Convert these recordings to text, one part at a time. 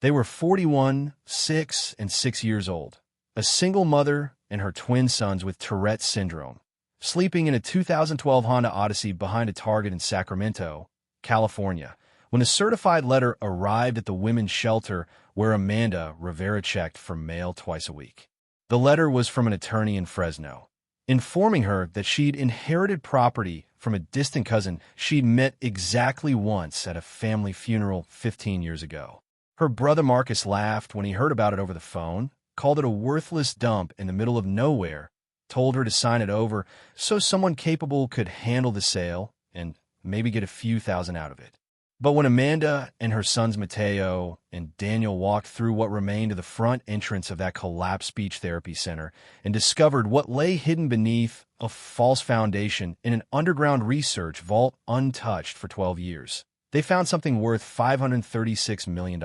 They were 41, 6, and 6 years old, a single mother and her twin sons with Tourette syndrome, sleeping in a 2012 Honda Odyssey behind a Target in Sacramento, California, when a certified letter arrived at the women's shelter where Amanda Rivera checked for mail twice a week. The letter was from an attorney in Fresno, informing her that she'd inherited property from a distant cousin she'd met exactly once at a family funeral 15 years ago. Her brother Marcus laughed when he heard about it over the phone, called it a worthless dump in the middle of nowhere, told her to sign it over so someone capable could handle the sale and maybe get a few thousand out of it. But when Amanda and her sons Mateo and Daniel walked through what remained of the front entrance of that collapsed speech therapy center and discovered what lay hidden beneath a false foundation in an underground research vault untouched for 12 years, they found something worth $536 million.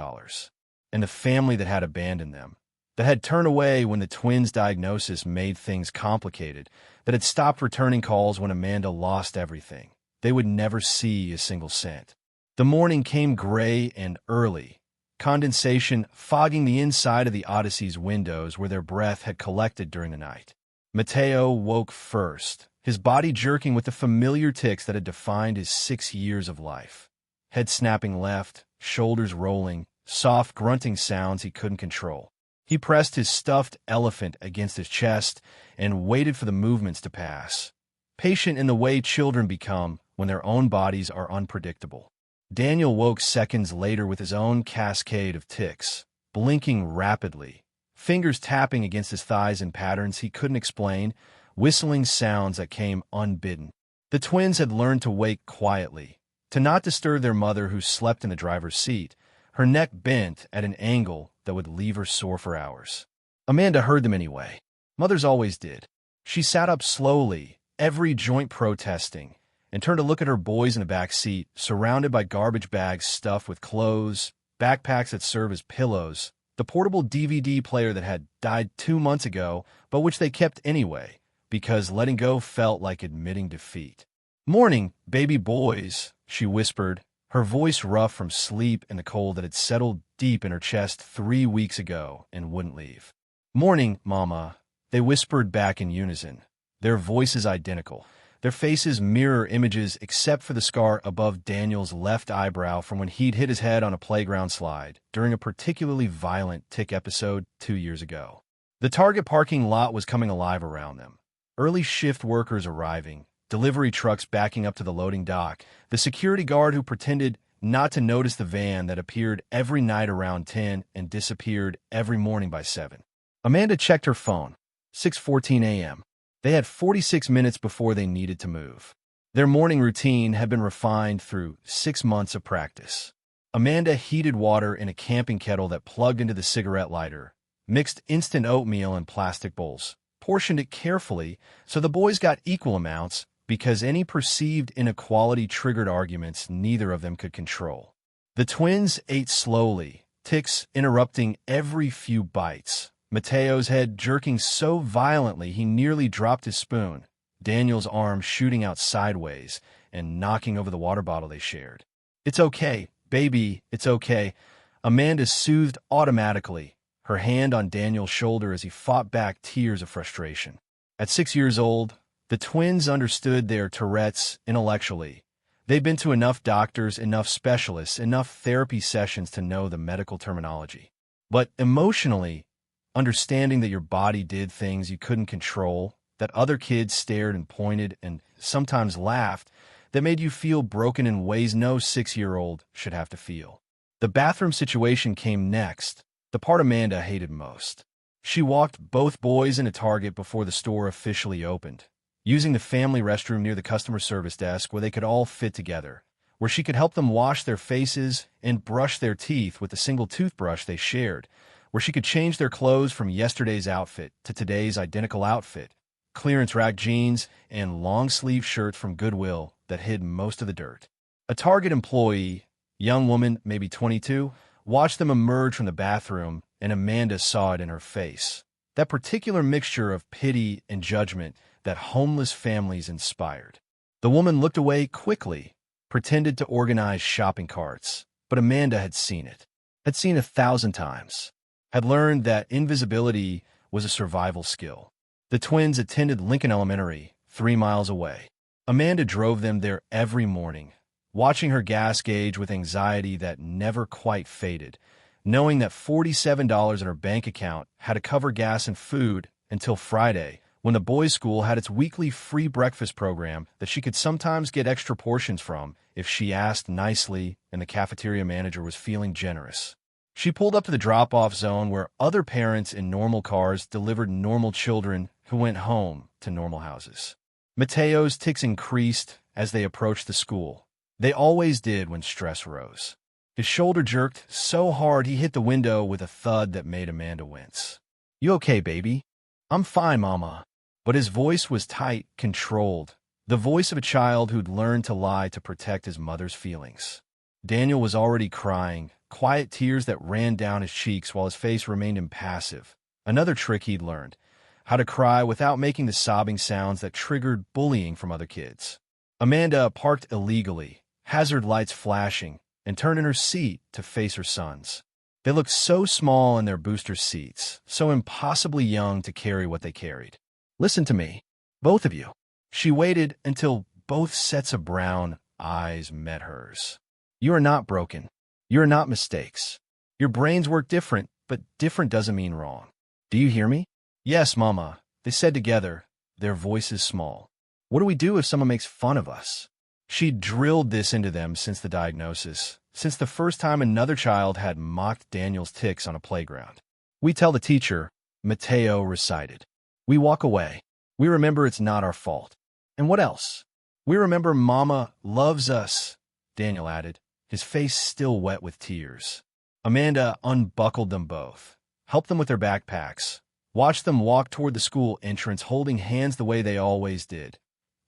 And the family that had abandoned them, that had turned away when the twins' diagnosis made things complicated, that had stopped returning calls when Amanda lost everything, they would never see a single cent. The morning came gray and early, condensation fogging the inside of the Odyssey's windows where their breath had collected during the night. Mateo woke first, his body jerking with the familiar tics that had defined his 6 years of life. Head snapping left, shoulders rolling, soft grunting sounds he couldn't control. He pressed his stuffed elephant against his chest and waited for the movements to pass, patient in the way children become when their own bodies are unpredictable. Daniel woke seconds later with his own cascade of tics, blinking rapidly, fingers tapping against his thighs in patterns he couldn't explain, whistling sounds that came unbidden. The twins had learned to wake quietly, to not disturb their mother who slept in the driver's seat, her neck bent at an angle that would leave her sore for hours. Amanda heard them anyway. Mothers always did. She sat up slowly, every joint protesting, and turned to look at her boys in the back seat, surrounded by garbage bags stuffed with clothes, backpacks that serve as pillows, the portable DVD player that had died 2 months ago, but which they kept anyway, because letting go felt like admitting defeat. "Morning, baby boys," she whispered, her voice rough from sleep and the cold that had settled deep in her chest 3 weeks ago and wouldn't leave. "Morning, Mama," they whispered back in unison, their voices identical. Their faces mirror images except for the scar above Daniel's left eyebrow from when he'd hit his head on a playground slide during a particularly violent tic episode 2 years ago. The Target parking lot was coming alive around them. Early shift workers arriving, delivery trucks backing up to the loading dock, the security guard who pretended not to notice the van that appeared every night around 10 and disappeared every morning by 7. Amanda checked her phone. 6:14 a.m. They had 46 minutes before they needed to move. Their morning routine had been refined through 6 months of practice. Amanda heated water in a camping kettle that plugged into the cigarette lighter, mixed instant oatmeal in plastic bowls, portioned it carefully so the boys got equal amounts because any perceived inequality triggered arguments neither of them could control. The twins ate slowly, tics interrupting every few bites. Mateo's head jerking so violently he nearly dropped his spoon, Daniel's arm shooting out sideways and knocking over the water bottle they shared. "It's okay, baby, it's okay," Amanda soothed automatically, her hand on Daniel's shoulder as he fought back tears of frustration. At 6 years old, the twins understood their Tourette's intellectually. They'd been to enough doctors, enough specialists, enough therapy sessions to know the medical terminology. But emotionally, understanding that your body did things you couldn't control, that other kids stared and pointed and sometimes laughed, that made you feel broken in ways no 6-year-old should have to feel. The bathroom situation came next, the part Amanda hated most. She walked both boys into Target before the store officially opened, using the family restroom near the customer service desk where they could all fit together, where she could help them wash their faces and brush their teeth with the single toothbrush they shared, where she could change their clothes from yesterday's outfit to today's identical outfit, clearance rack jeans and long-sleeve shirts from Goodwill that hid most of the dirt. A Target employee, young woman, maybe 22, watched them emerge from the bathroom, and Amanda saw it in her face. That particular mixture of pity and judgment that homeless families inspired. The woman looked away quickly, pretended to organize shopping carts, but Amanda had seen it. had seen 1,000 times, had learned that invisibility was a survival skill. The twins attended Lincoln Elementary, 3 miles away. Amanda drove them there every morning, watching her gas gauge with anxiety that never quite faded, knowing that $47 in her bank account had to cover gas and food until Friday, when the boys' school had its weekly free breakfast program that she could sometimes get extra portions from if she asked nicely and the cafeteria manager was feeling generous. She pulled up to the drop-off zone where other parents in normal cars delivered normal children who went home to normal houses. Mateo's tics increased as they approached the school. They always did when stress rose. His shoulder jerked so hard he hit the window with a thud that made Amanda wince. "You okay, baby?" "I'm fine, Mama." But his voice was tight, controlled, the voice of a child who'd learned to lie to protect his mother's feelings. Daniel was already crying, quiet tears that ran down his cheeks while his face remained impassive. Another trick he'd learned, how to cry without making the sobbing sounds that triggered bullying from other kids. Amanda parked illegally, hazard lights flashing, and turned in her seat to face her sons. They looked so small in their booster seats, so impossibly young to carry what they carried. "Listen to me, both of you." She waited until both sets of brown eyes met hers. "You are not broken. You are not mistakes. Your brains work different, but different doesn't mean wrong. Do you hear me?" "Yes, Mama," they said together, their voices small. "What do we do if someone makes fun of us?" She'd drilled this into them since the diagnosis, since the first time another child had mocked Daniel's tics on a playground. "We tell the teacher," Mateo recited. "We walk away. We remember it's not our fault." "And what else?" "We remember Mama loves us," Daniel added, his face still wet with tears. Amanda unbuckled them both, helped them with their backpacks, watched them walk toward the school entrance holding hands the way they always did.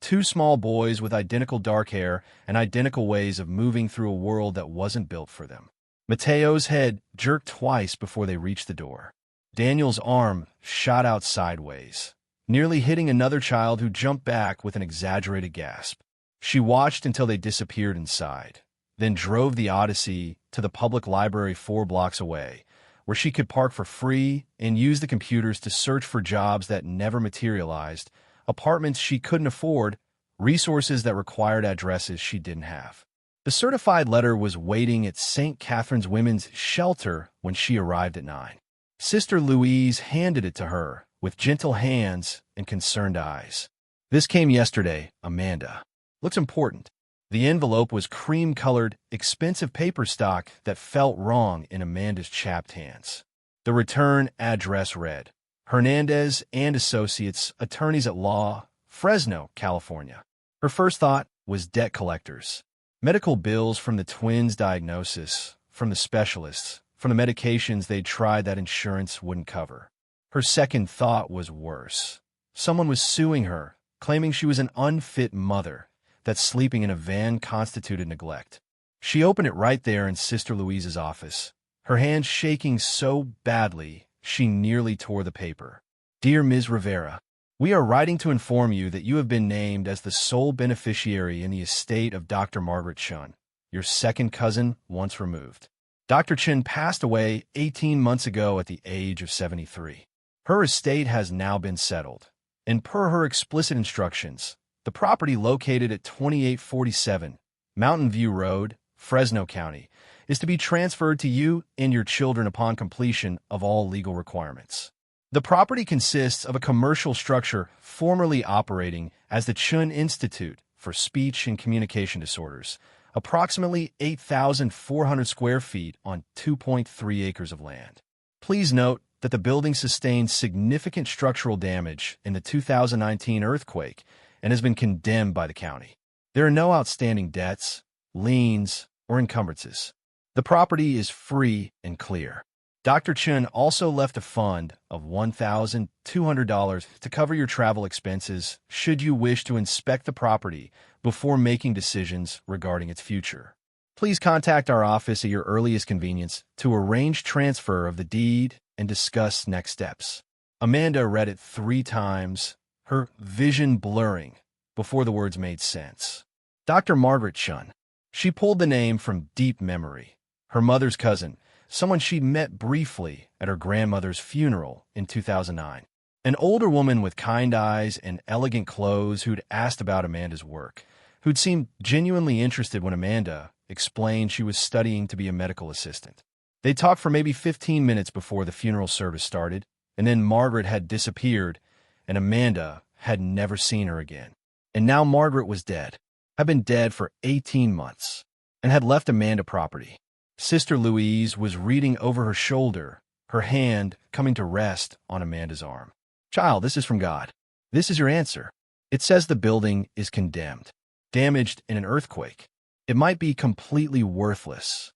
Two small boys with identical dark hair and identical ways of moving through a world that wasn't built for them. Mateo's head jerked twice before they reached the door. Daniel's arm shot out sideways, nearly hitting another child who jumped back with an exaggerated gasp. She watched until they disappeared inside, then drove the Odyssey to the public library 4 blocks away, where she could park for free and use the computers to search for jobs that never materialized, apartments she couldn't afford, resources that required addresses she didn't have. The certified letter was waiting at St. Catherine's Women's Shelter when she arrived at 9. Sister Louise handed it to her with gentle hands and concerned eyes. "This came yesterday, Amanda. Looks important." The envelope was cream-colored, expensive paper stock that felt wrong in Amanda's chapped hands. The return address read, Hernandez and Associates, Attorneys at Law, Fresno, California. Her first thought was debt collectors. Medical bills from the twins' diagnosis, from the specialists, from the medications they'd tried that insurance wouldn't cover. Her second thought was worse. Someone was suing her, claiming she was an unfit mother, that sleeping in a van constituted neglect. She opened it right there in Sister Louise's office, her hands shaking so badly she nearly tore the paper. "Dear Ms. Rivera, we are writing to inform you that you have been named as the sole beneficiary in the estate of Dr. Margaret Chun, your second cousin once removed. Dr. Chun passed away 18 months ago at the age of 73. Her estate has now been settled, and per her explicit instructions, the property located at 2847 Mountain View Road, Fresno County, is to be transferred to you and your children upon completion of all legal requirements. The property consists of a commercial structure formerly operating as the Chun Institute for Speech and Communication Disorders, approximately 8,400 square feet on 2.3 acres of land. Please note that the building sustained significant structural damage in the 2019 earthquake and has been condemned by the county. There are no outstanding debts, liens, or encumbrances. The property is free and clear. Dr. Chun also left a fund of $1,200 to cover your travel expenses should you wish to inspect the property before making decisions regarding its future. Please contact our office at your earliest convenience to arrange transfer of the deed and discuss next steps. Amanda read it 3 times, her vision blurring before the words made sense. Dr. Margaret Chun. She pulled the name from deep memory. Her mother's cousin, someone she'd met briefly at her grandmother's funeral in 2009. An older woman with kind eyes and elegant clothes who'd asked about Amanda's work, who'd seemed genuinely interested when Amanda explained she was studying to be a medical assistant. They talked for maybe 15 minutes before the funeral service started, and then Margaret had disappeared, and Amanda had never seen her again. And now Margaret was dead, had been dead for 18 months, and had left Amanda property. Sister Louise was reading over her shoulder, her hand coming to rest on Amanda's arm. "Child, this is from God. This is your answer. It says the building is condemned, damaged in an earthquake. It might be completely worthless,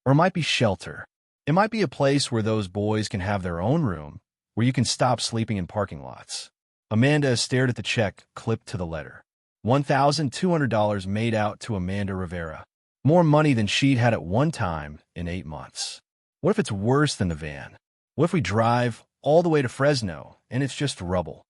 or it might be shelter. It might be a place where those boys can have their own room, where you can stop sleeping in parking lots." Amanda stared at the check clipped to the letter. $1,200 made out to Amanda Rivera. More money than she'd had at one time in 8 months. What if it's worse than the van? What if we drive all the way to Fresno and it's just rubble?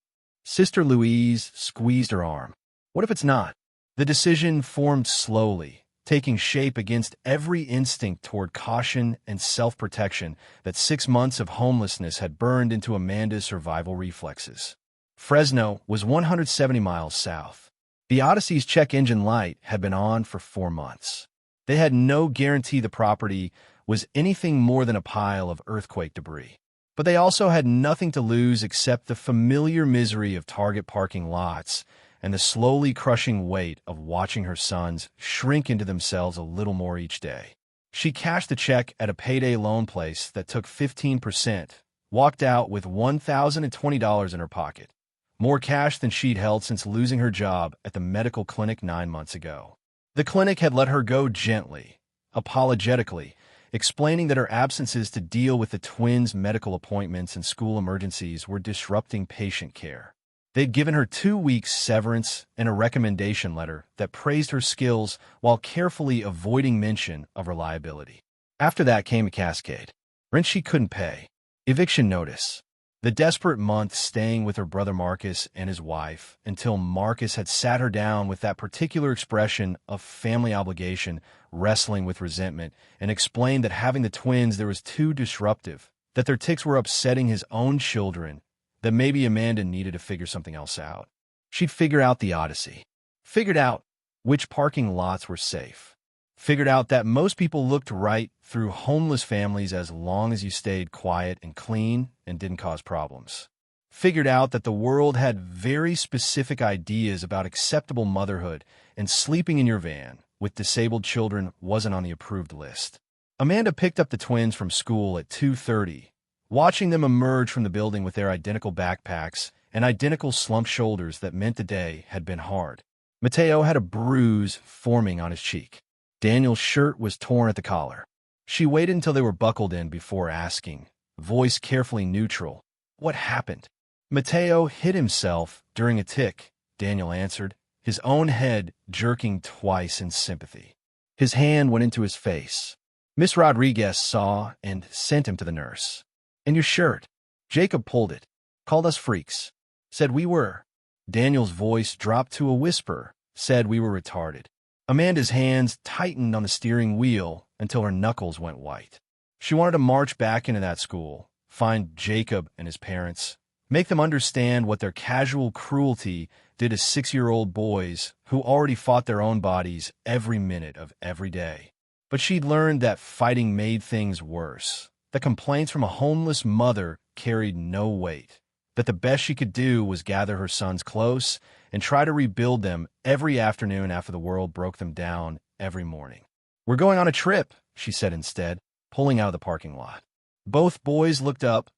Sister Louise squeezed her arm. What if it's not? The decision formed slowly, taking shape against every instinct toward caution and self-protection that 6 months of homelessness had burned into Amanda's survival reflexes. Fresno was 170 miles south. The Odyssey's check engine light had been on for 4 months. They had no guarantee the property was anything more than a pile of earthquake debris. But they also had nothing to lose except the familiar misery of Target parking lots and the slowly crushing weight of watching her sons shrink into themselves a little more each day. She cashed the check at a payday loan place that took 15%, walked out with $1,020 in her pocket, more cash than she'd held since losing her job at the medical clinic 9 months ago. The clinic had let her go gently, apologetically, explaining that her absences to deal with the twins' medical appointments and school emergencies were disrupting patient care. They'd given her 2 weeks severance and a recommendation letter that praised her skills while carefully avoiding mention of her liability. After that came a cascade. Rent she couldn't pay, eviction notice, the desperate month staying with her brother Marcus and his wife until Marcus had sat her down with that particular expression of family obligation wrestling with resentment and explained that having the twins there was too disruptive, that their tics were upsetting his own children, that maybe Amanda needed to figure something else out. She'd figure out the Odyssey, figured out which parking lots were safe, figured out that most people looked right through homeless families as long as you stayed quiet and clean and didn't cause problems. Figured out that the world had very specific ideas about acceptable motherhood, and sleeping in your van with disabled children wasn't on the approved list. Amanda picked up the twins from school at 2:30, watching them emerge from the building with their identical backpacks and identical slumped shoulders that meant the day had been hard. Mateo had a bruise forming on his cheek. Daniel's shirt was torn at the collar. She waited until they were buckled in before asking, voice carefully neutral, "What happened?" "Mateo hit himself during a tic," Daniel answered, his own head jerking twice in sympathy. His hand went into his face. Miss Rodriguez saw and sent him to the nurse. "And your shirt?" Jacob pulled it, called us freaks, said we were. Daniel's voice dropped to a whisper, said we were retarded. Amanda's hands tightened on the steering wheel until her knuckles went white. She wanted to march back into that school, find Jacob and his parents, make them understand what their casual cruelty did to 6-year-old boys who already fought their own bodies every minute of every day. But she'd learned that fighting made things worse, that complaints from a homeless mother carried no weight, that the best she could do was gather her sons close and try to rebuild them every afternoon after the world broke them down every morning. "We're going on a trip," she said instead, pulling out of the parking lot. Both boys looked up,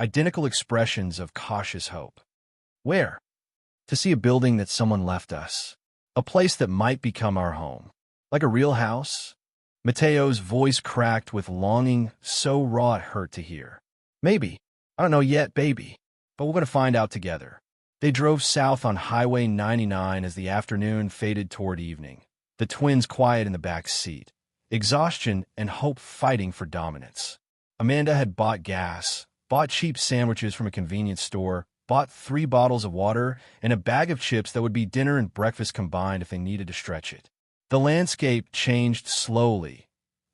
identical expressions of cautious hope. "Where?" "To see a building that someone left us. A place that might become our home. Like a real house." Mateo's voice cracked with longing so raw it hurt to hear. "Maybe. I don't know yet, baby. But we're going to find out together." They drove south on Highway 99 as the afternoon faded toward evening, the twins quiet in the back seat, exhaustion and hope fighting for dominance. Amanda had bought gas, bought cheap sandwiches from a convenience store, bought 3 bottles of water, and a bag of chips that would be dinner and breakfast combined if they needed to stretch it. The landscape changed slowly,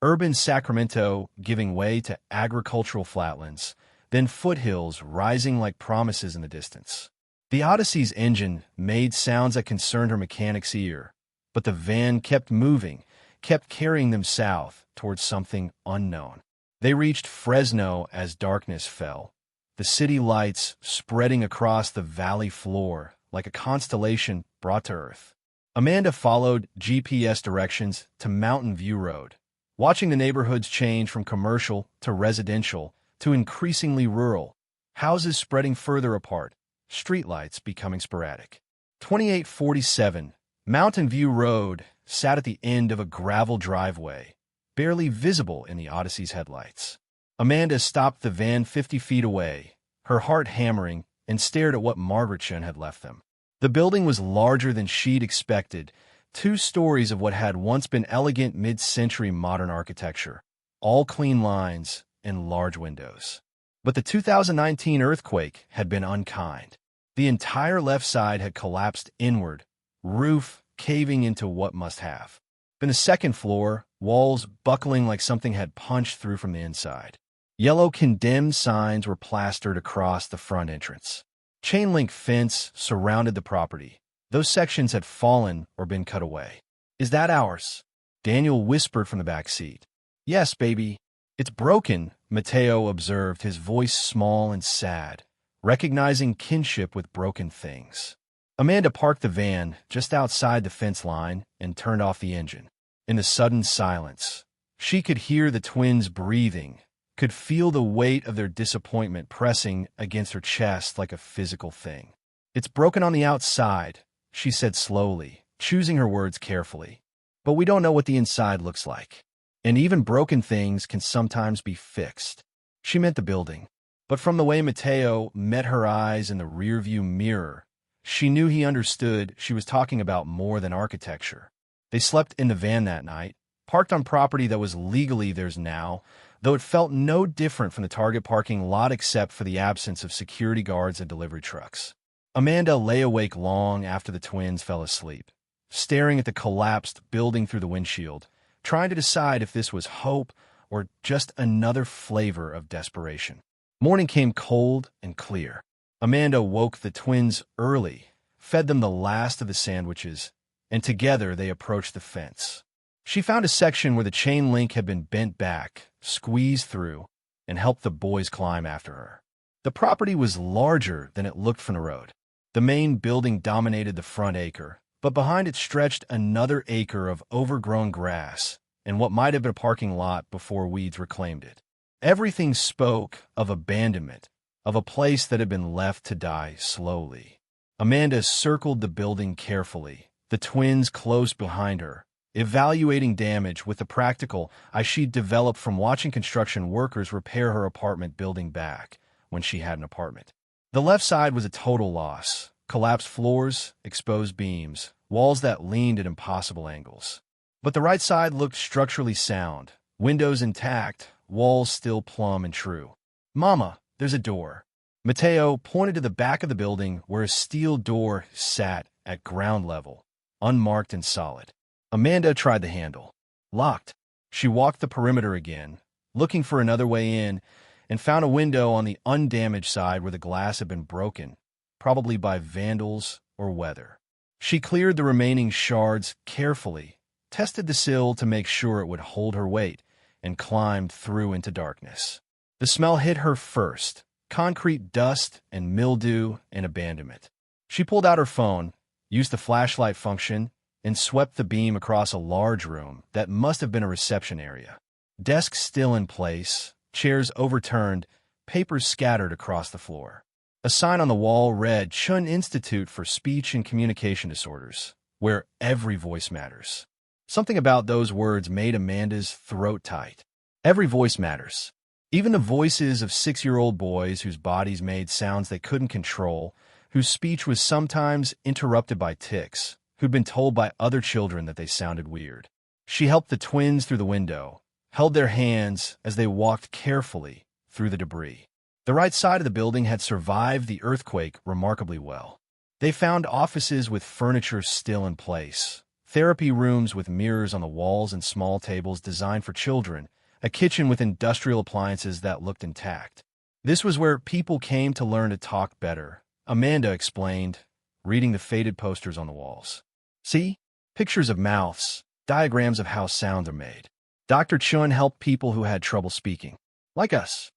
urban Sacramento giving way to agricultural flatlands, then foothills rising like promises in the distance. The Odyssey's engine made sounds that concerned her mechanic's ear, but the van kept moving, kept carrying them south towards something unknown. They reached Fresno as darkness fell, the city lights spreading across the valley floor like a constellation brought to Earth. Amanda followed GPS directions to Mountain View Road, watching the neighborhoods change from commercial to residential to increasingly rural, houses spreading further apart, streetlights becoming sporadic. 2847 Mountain View Road sat at the end of a gravel driveway, barely visible in the Odyssey's headlights. Amanda stopped the van 50 feet away, her heart hammering, and stared at what Margaretson had left them. The building was larger than she'd expected, 2 stories of what had once been elegant mid-century modern architecture, all clean lines and large windows. But the 2019 earthquake had been unkind. The entire left side had collapsed inward, roof caving into what must have been the second floor, walls buckling like something had punched through from the inside. Yellow condemned signs were plastered across the front entrance. Chain-link fence surrounded the property. Those sections had fallen or been cut away. "Is that ours?" Daniel whispered from the back seat. "Yes, baby. It's broken," Mateo observed, his voice small and sad, recognizing kinship with broken things. Amanda parked the van just outside the fence line and turned off the engine. In the sudden silence, she could hear the twins breathing, could feel the weight of their disappointment pressing against her chest like a physical thing. "It's broken on the outside," she said slowly, choosing her words carefully. "But we don't know what the inside looks like. And even broken things can sometimes be fixed." She meant the building. But from the way Mateo met her eyes in the rearview mirror, she knew he understood she was talking about more than architecture. They slept in the van that night, parked on property that was legally theirs now, though it felt no different from the Target parking lot except for the absence of security guards and delivery trucks. Amanda lay awake long after the twins fell asleep, staring at the collapsed building through the windshield, trying to decide if this was hope or just another flavor of desperation. Morning came cold and clear. Amanda woke the twins early, fed them the last of the sandwiches, and together they approached the fence. She found a section where the chain link had been bent back, squeezed through, and helped the boys climb after her. The property was larger than it looked from the road. The main building dominated the front acre, but behind it stretched another acre of overgrown grass and what might have been a parking lot before weeds reclaimed it. Everything spoke of abandonment, of a place that had been left to die slowly. Amanda circled the building carefully, the twins close behind her, evaluating damage with the practical eye she'd developed from watching construction workers repair her apartment building back when she had an apartment. The left side was a total loss. Collapsed floors, exposed beams, walls that leaned at impossible angles. But the right side looked structurally sound, windows intact, walls still plumb and true. "Mama, there's a door." Mateo pointed to the back of the building where a steel door sat at ground level, unmarked and solid. Amanda tried the handle. Locked. She walked the perimeter again, looking for another way in, and found a window on the undamaged side where the glass had been broken, probably by vandals or weather. She cleared the remaining shards carefully, tested the sill to make sure it would hold her weight, and climbed through into darkness. The smell hit her first, concrete dust and mildew and abandonment. She pulled out her phone, used the flashlight function, and swept the beam across a large room that must have been a reception area. Desks still in place, chairs overturned, papers scattered across the floor. A sign on the wall read Chun Institute for Speech and Communication Disorders, where every voice matters. Something about those words made Amanda's throat tight. Every voice matters. Even the voices of 6-year-old boys whose bodies made sounds they couldn't control, whose speech was sometimes interrupted by tics, who'd been told by other children that they sounded weird. She helped the twins through the window, held their hands as they walked carefully through the debris. The right side of the building had survived the earthquake remarkably well. They found offices with furniture still in place, therapy rooms with mirrors on the walls and small tables designed for children, a kitchen with industrial appliances that looked intact. This was where people came to learn to talk better, Amanda explained, reading the faded posters on the walls. See? Pictures of mouths, diagrams of how sounds are made. Dr. Chun helped people who had trouble speaking. Like us?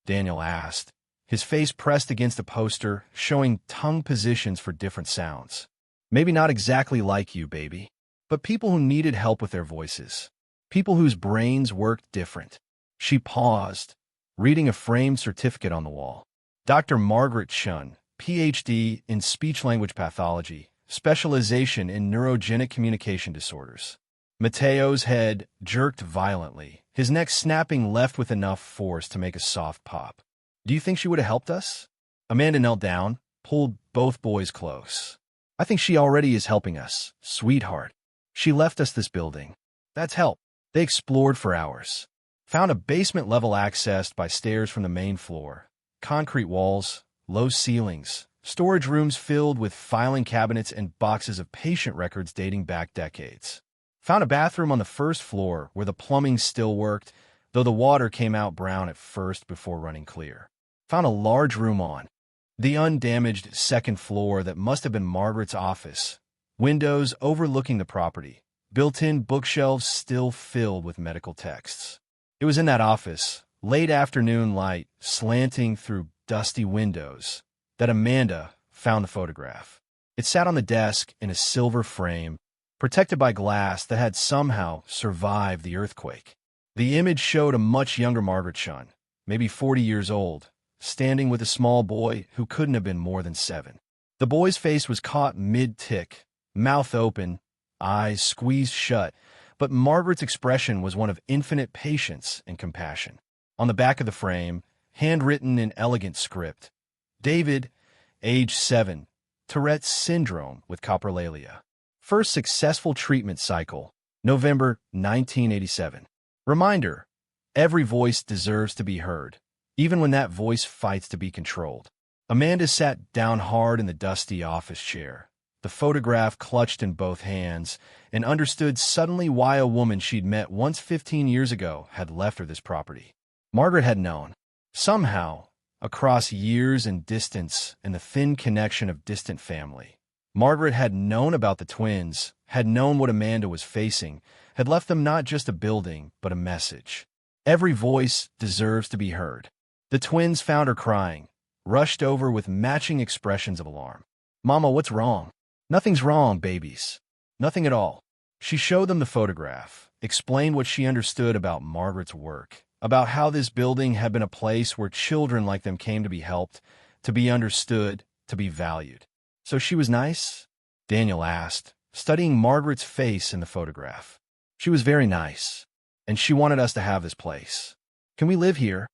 Daniel asked, his face pressed against a poster showing tongue positions for different sounds. Maybe not exactly like you, baby, but people who needed help with their voices. People whose brains worked different. She paused, reading a framed certificate on the wall. Dr. Margaret Chun, Ph.D. in speech-language pathology, specialization in neurogenic communication disorders. Mateo's head jerked violently, his neck snapping left with enough force to make a soft pop. Do you think she would have helped us? Amanda knelt down, pulled both boys close. I think she already is helping us, sweetheart. She left us this building. That's help. They explored for hours. Found a basement-level accessed by stairs from the main floor. Concrete walls, low ceilings, storage rooms filled with filing cabinets and boxes of patient records dating back decades. Found a bathroom on the first floor where the plumbing still worked, though the water came out brown at first before running clear. Found a large room on the undamaged second floor that must have been Margaret's office. Windows overlooking the property. Built-in bookshelves still filled with medical texts. It was in that office, late afternoon light slanting through dusty windows, that Amanda found the photograph. It sat on the desk in a silver frame, protected by glass that had somehow survived the earthquake. The image showed a much younger Margaret Chun, maybe 40 years old, standing with a small boy who couldn't have been more than 7. The boy's face was caught mid-tick, mouth open, eyes squeezed shut, but Margaret's expression was one of infinite patience and compassion. On the back of the frame, handwritten in elegant script, David, age 7, Tourette syndrome with coprolalia. First successful treatment cycle, November 1987. Reminder, every voice deserves to be heard, even when that voice fights to be controlled. Amanda sat down hard in the dusty office chair, the photograph clutched in both hands, and understood suddenly why a woman she'd met once 15 years ago had left her this property. Margaret had known. Somehow, across years and distance and the thin connection of distant family, Margaret had known about the twins, had known what Amanda was facing, had left them not just a building, but a message. Every voice deserves to be heard. The twins found her crying, rushed over with matching expressions of alarm. Mama, what's wrong? Nothing's wrong, babies. Nothing at all. She showed them the photograph, explained what she understood about Margaret's work, about how this building had been a place where children like them came to be helped, to be understood, to be valued. So she was nice? Daniel asked, studying Margaret's face in the photograph. She was very nice, and she wanted us to have this place. Can we live here?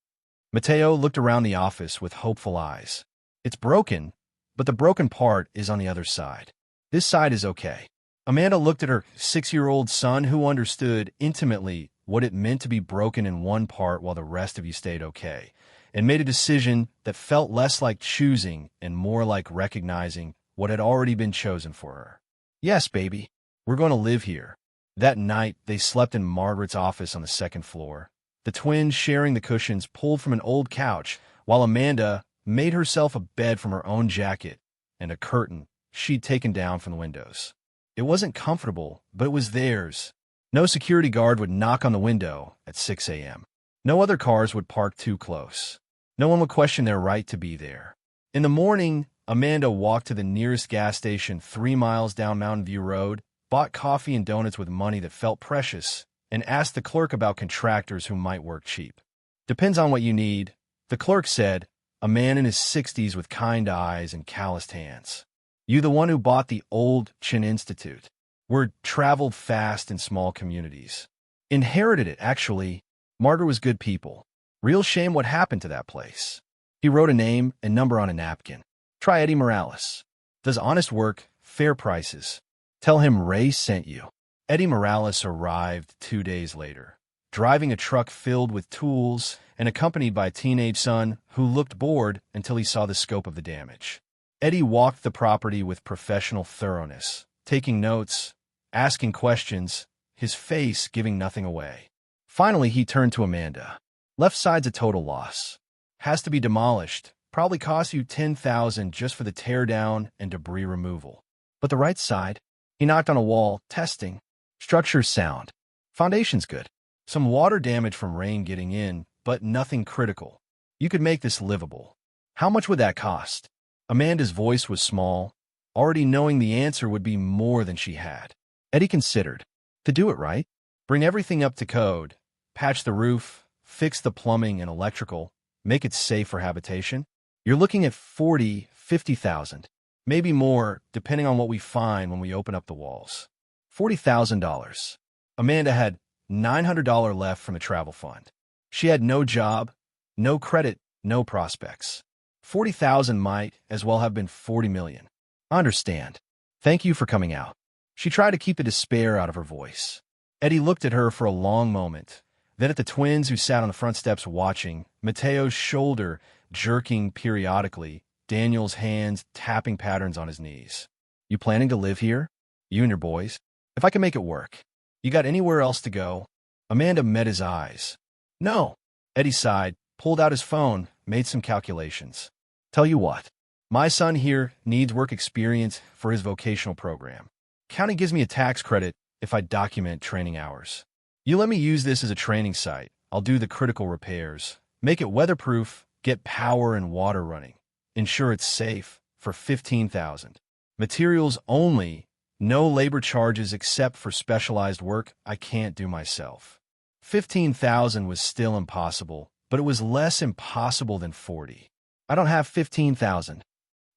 Mateo looked around the office with hopeful eyes. It's broken, but the broken part is on the other side. This side is okay. Amanda looked at her 6-year-old son who understood intimately what it meant to be broken in one part while the rest of you stayed okay, and made a decision that felt less like choosing and more like recognizing what had already been chosen for her. Yes, baby, we're going to live here. That night, they slept in Margaret's office on the second floor, the twins sharing the cushions pulled from an old couch, while Amanda made herself a bed from her own jacket and a curtain she'd taken down from the windows. It wasn't comfortable, but it was theirs. No security guard would knock on the window at 6 a.m. No other cars would park too close. No one would question their right to be there. In the morning, Amanda walked to the nearest gas station 3 miles down Mountain View Road, bought coffee and donuts with money that felt precious, and asked the clerk about contractors who might work cheap. Depends on what you need, the clerk said, a man in his 60s with kind eyes and calloused hands. You the one who bought the old Chin Institute. Word traveled fast in small communities. Inherited it, actually. Margaret was good people. Real shame what happened to that place. He wrote a name and number on a napkin. Try Eddie Morales. Does honest work, fair prices. Tell him Ray sent you. Eddie Morales arrived 2 days later, driving a truck filled with tools and accompanied by a teenage son who looked bored until he saw the scope of the damage. Eddie walked the property with professional thoroughness, taking notes, asking questions, his face giving nothing away. Finally, he turned to Amanda. Left side's a total loss. Has to be demolished. Probably cost you $10,000 just for the teardown and debris removal. But the right side? He knocked on a wall, testing. Structure's sound. Foundation's good. Some water damage from rain getting in, but nothing critical. You could make this livable. How much would that cost? Amanda's voice was small, already knowing the answer would be more than she had. Eddie considered. To do it right, bring everything up to code, patch the roof, fix the plumbing and electrical, make it safe for habitation. You're looking at $40,000-$50,000, maybe more, depending on what we find when we open up the walls. $40,000. Amanda had $900 left from the travel fund. She had no job, no credit, no prospects. $40,000 might as well have been $40 million. I understand. Thank you for coming out. She tried to keep the despair out of her voice. Eddie looked at her for a long moment, then at the twins who sat on the front steps watching, Mateo's shoulder jerking periodically, Daniel's hands tapping patterns on his knees. You planning to live here? You and your boys? If I can make it work. You got anywhere else to go? Amanda met his eyes. No. Eddie sighed, pulled out his phone, made some calculations. Tell you what, my son here needs work experience for his vocational program. County gives me a tax credit if I document training hours. You let me use this as a training site. I'll do the critical repairs, make it weatherproof, get power and water running, ensure it's safe for $15,000. Materials only, no labor charges except for specialized work I can't do myself. $15,000 was still impossible, but it was less impossible than $40,000. I don't have $15,000.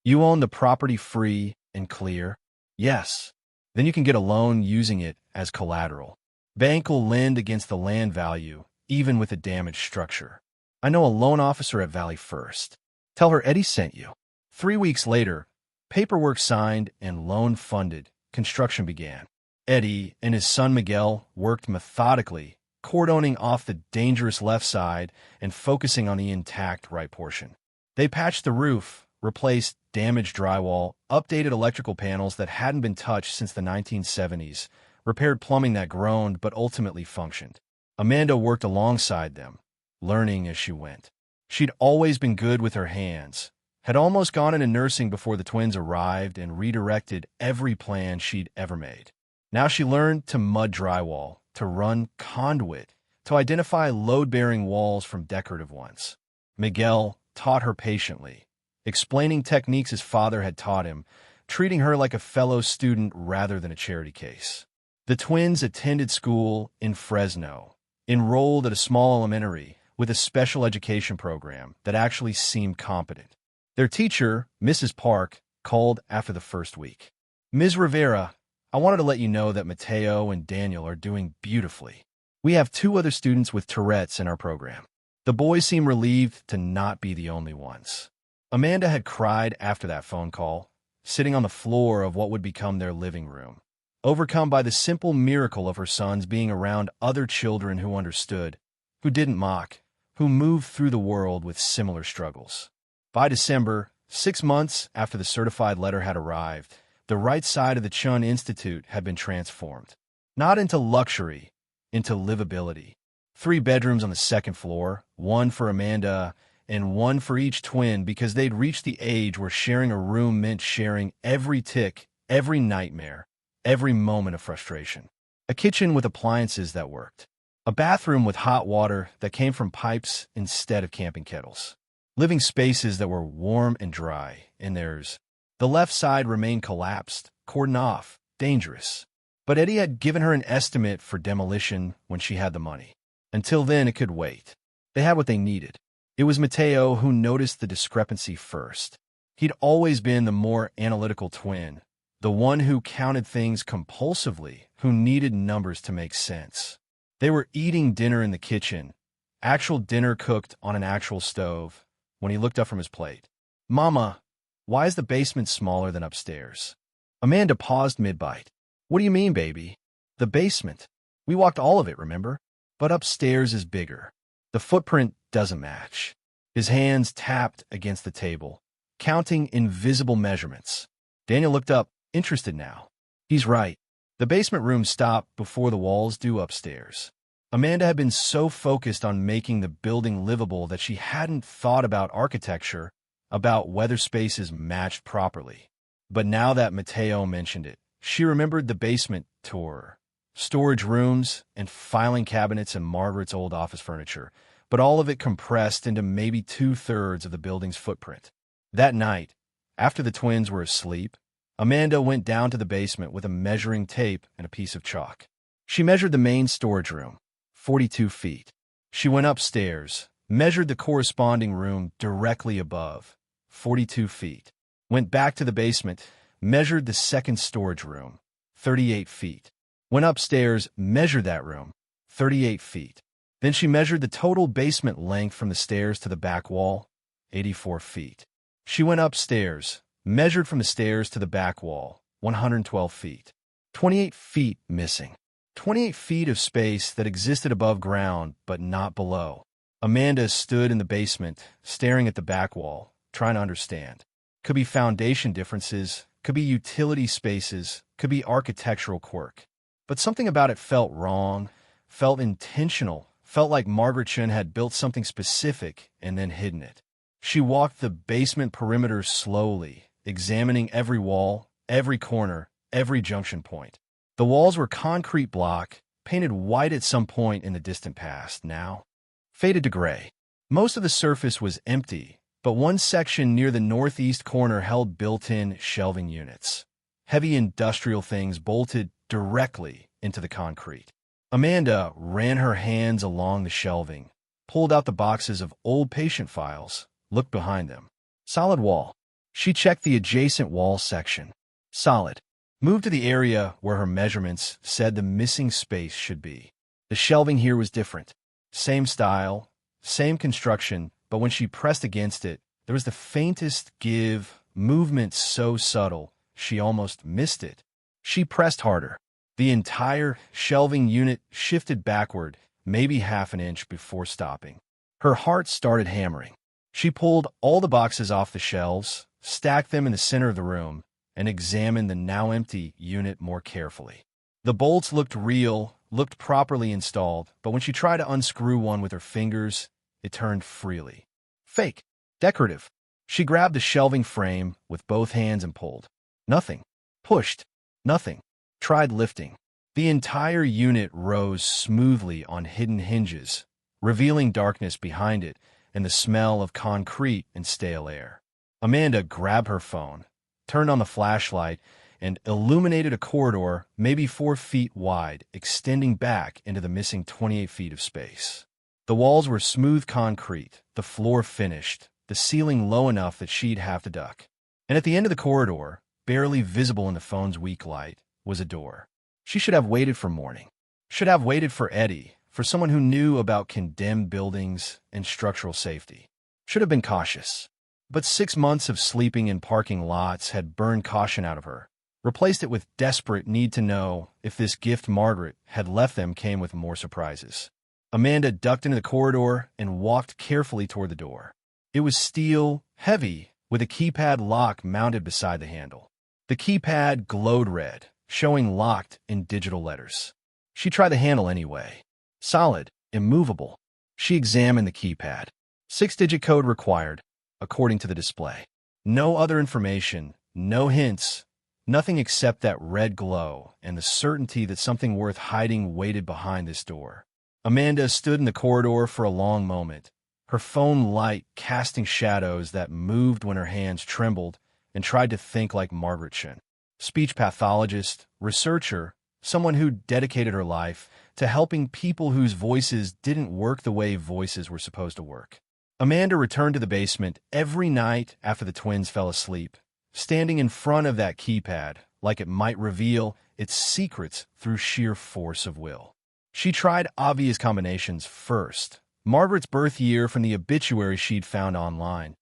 You own the property free and clear? Yes. Then you can get a loan using it as collateral. Bank will lend against the land value, even with a damaged structure. I know a loan officer at Valley First. Tell her Eddie sent you. 3 weeks later, paperwork signed and loan funded, construction began. Eddie and his son Miguel worked methodically, cordoning off the dangerous left side and focusing on the intact right portion. They patched the roof, replaced damaged drywall, updated electrical panels that hadn't been touched since the 1970s, repaired plumbing that groaned but ultimately functioned. Amanda worked alongside them, learning as she went. She'd always been good with her hands, had almost gone into nursing before the twins arrived and redirected every plan she'd ever made. Now she learned to mud drywall, to run conduit, to identify load-bearing walls from decorative ones. Miguel taught her patiently, explaining techniques his father had taught him, treating her like a fellow student rather than a charity case. The twins attended school in Fresno, enrolled at a small elementary with a special education program that actually seemed competent. Their teacher, Mrs. Park, called after the first week. Ms. Rivera, I wanted to let you know that Mateo and Daniel are doing beautifully. We have 2 other students with Tourette's in our program. The boys seem relieved to not be the only ones. Amanda had cried after that phone call, sitting on the floor of what would become their living room, overcome by the simple miracle of her sons being around other children who understood, who didn't mock, who moved through the world with similar struggles. By December, 6 months after the certified letter had arrived, the right side of the Chun Institute had been transformed. Not into luxury, into livability. 3 bedrooms on the 2nd floor, 1 for Amanda and 1 for each twin because they'd reached the age where sharing a room meant sharing every tick, every nightmare, every moment of frustration. A kitchen with appliances that worked. A bathroom with hot water that came from pipes instead of camping kettles. Living spaces that were warm and dry in theirs. The left side remained collapsed, cordoned off, dangerous. But Eddie had given her an estimate for demolition when she had the money. Until then, it could wait. They had what they needed. It was Mateo who noticed the discrepancy first. He'd always been the more analytical twin, the one who counted things compulsively, who needed numbers to make sense. They were eating dinner in the kitchen, actual dinner cooked on an actual stove, when he looked up from his plate. Mama, why is the basement smaller than upstairs? Amanda paused mid-bite. What do you mean, baby? The basement. We walked all of it, remember? But upstairs is bigger. The footprint doesn't match. His hands tapped against the table, counting invisible measurements. Daniel looked up, interested now. He's right. The basement room stopped before the walls do upstairs. Amanda had been so focused on making the building livable that she hadn't thought about architecture, about whether spaces matched properly. But now that Mateo mentioned it, she remembered the basement tour. Storage rooms and filing cabinets and Margaret's old office furniture, but all of it compressed into maybe 2/3 of the building's footprint. That night, after the twins were asleep, Amanda went down to the basement with a measuring tape and a piece of chalk. She measured the main storage room, 42 feet. She went upstairs, measured the corresponding room directly above, 42 feet. Went back to the basement, measured the second storage room, 38 feet. Went upstairs, measured that room, 38 feet. Then she measured the total basement length from the stairs to the back wall, 84 feet. She went upstairs, measured from the stairs to the back wall, 112 feet. 28 feet missing. 28 feet of space that existed above ground but not below. Amanda stood in the basement, staring at the back wall, trying to understand. Could be foundation differences, could be utility spaces, could be architectural quirk. But something about it felt wrong, felt intentional, felt like Margaret Chen had built something specific and then hidden it. She walked the basement perimeter slowly, examining every wall, every corner, every junction point. The walls were concrete block, painted white at some point in the distant past, now faded to gray. Most of the surface was empty, but one section near the northeast corner held built-in shelving units. Heavy industrial things bolted directly into the concrete. Amanda ran her hands along the shelving, pulled out the boxes of old patient files, looked behind them. Solid wall. She checked the adjacent wall section. Solid. Moved to the area where her measurements said the missing space should be. The shelving here was different. Same style, same construction, but when she pressed against it, there was the faintest give, movement so subtle, she almost missed it. She pressed harder. The entire shelving unit shifted backward, maybe half an inch before stopping. Her heart started hammering. She pulled all the boxes off the shelves, stacked them in the center of the room, and examined the now empty unit more carefully. The bolts looked real, looked properly installed, but when she tried to unscrew one with her fingers, it turned freely. Fake. Decorative. She grabbed the shelving frame with both hands and pulled. Nothing. Pushed. Nothing. Tried lifting. The entire unit rose smoothly on hidden hinges, revealing darkness behind it and the smell of concrete and stale air. Amanda grabbed her phone, turned on the flashlight, and illuminated a corridor maybe 4 feet wide, extending back into the missing 28 feet of space. The walls were smooth concrete, the floor finished, the ceiling low enough that she'd have to duck. And at the end of the corridor, barely visible in the phone's weak light, was a door. She should have waited for morning. Should have waited for Eddie, for someone who knew about condemned buildings and structural safety. Should have been cautious. But 6 months of sleeping in parking lots had burned caution out of her, replaced it with desperate need to know if this gift Margaret had left them came with more surprises. Amanda ducked into the corridor and walked carefully toward the door. It was steel, heavy, with a keypad lock mounted beside the handle. The keypad glowed red, showing locked in digital letters. She tried the handle anyway. Solid, immovable. She examined the keypad. 6-digit code required, according to the display. No other information, no hints, nothing except that red glow and the certainty that something worth hiding waited behind this door. Amanda stood in the corridor for a long moment, her phone light casting shadows that moved when her hands trembled, and tried to think like Margaret Chen. Speech pathologist, researcher, someone who dedicated her life to helping people whose voices didn't work the way voices were supposed to work. Amanda returned to the basement every night after the twins fell asleep, standing in front of that keypad like it might reveal its secrets through sheer force of will. She tried obvious combinations first. Margaret's birth year from the obituary she'd found online,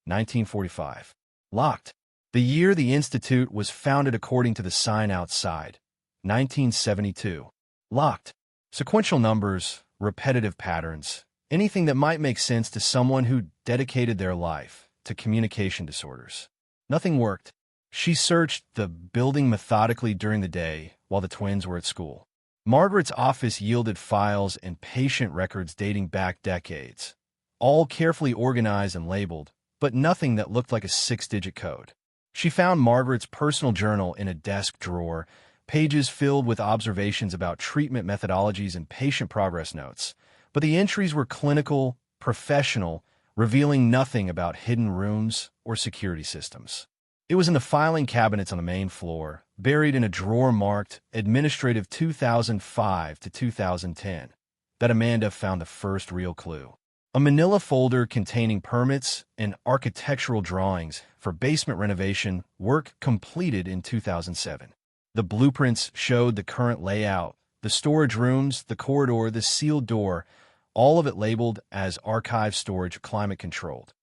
1945. Locked. The year the Institute was founded according to the sign outside, 1972. Locked. Sequential numbers, repetitive patterns, anything that might make sense to someone who dedicated their life to communication disorders. Nothing worked. She searched the building methodically during the day, while the twins were at school. Margaret's office yielded files and patient records dating back decades, all carefully organized and labeled, but nothing that looked like a six-digit code. She found Margaret's personal journal in a desk drawer, pages filled with observations about treatment methodologies and patient progress notes, but the entries were clinical, professional, revealing nothing about hidden rooms or security systems. It was in the filing cabinets on the main floor, buried in a drawer marked Administrative 2005 to 2010, that Amanda found the first real clue. A manila folder containing permits and architectural drawings for basement renovation work completed in 2007. The blueprints showed the current layout, the storage rooms, the corridor, the sealed door, all of it labeled as archive storage climate-controlled.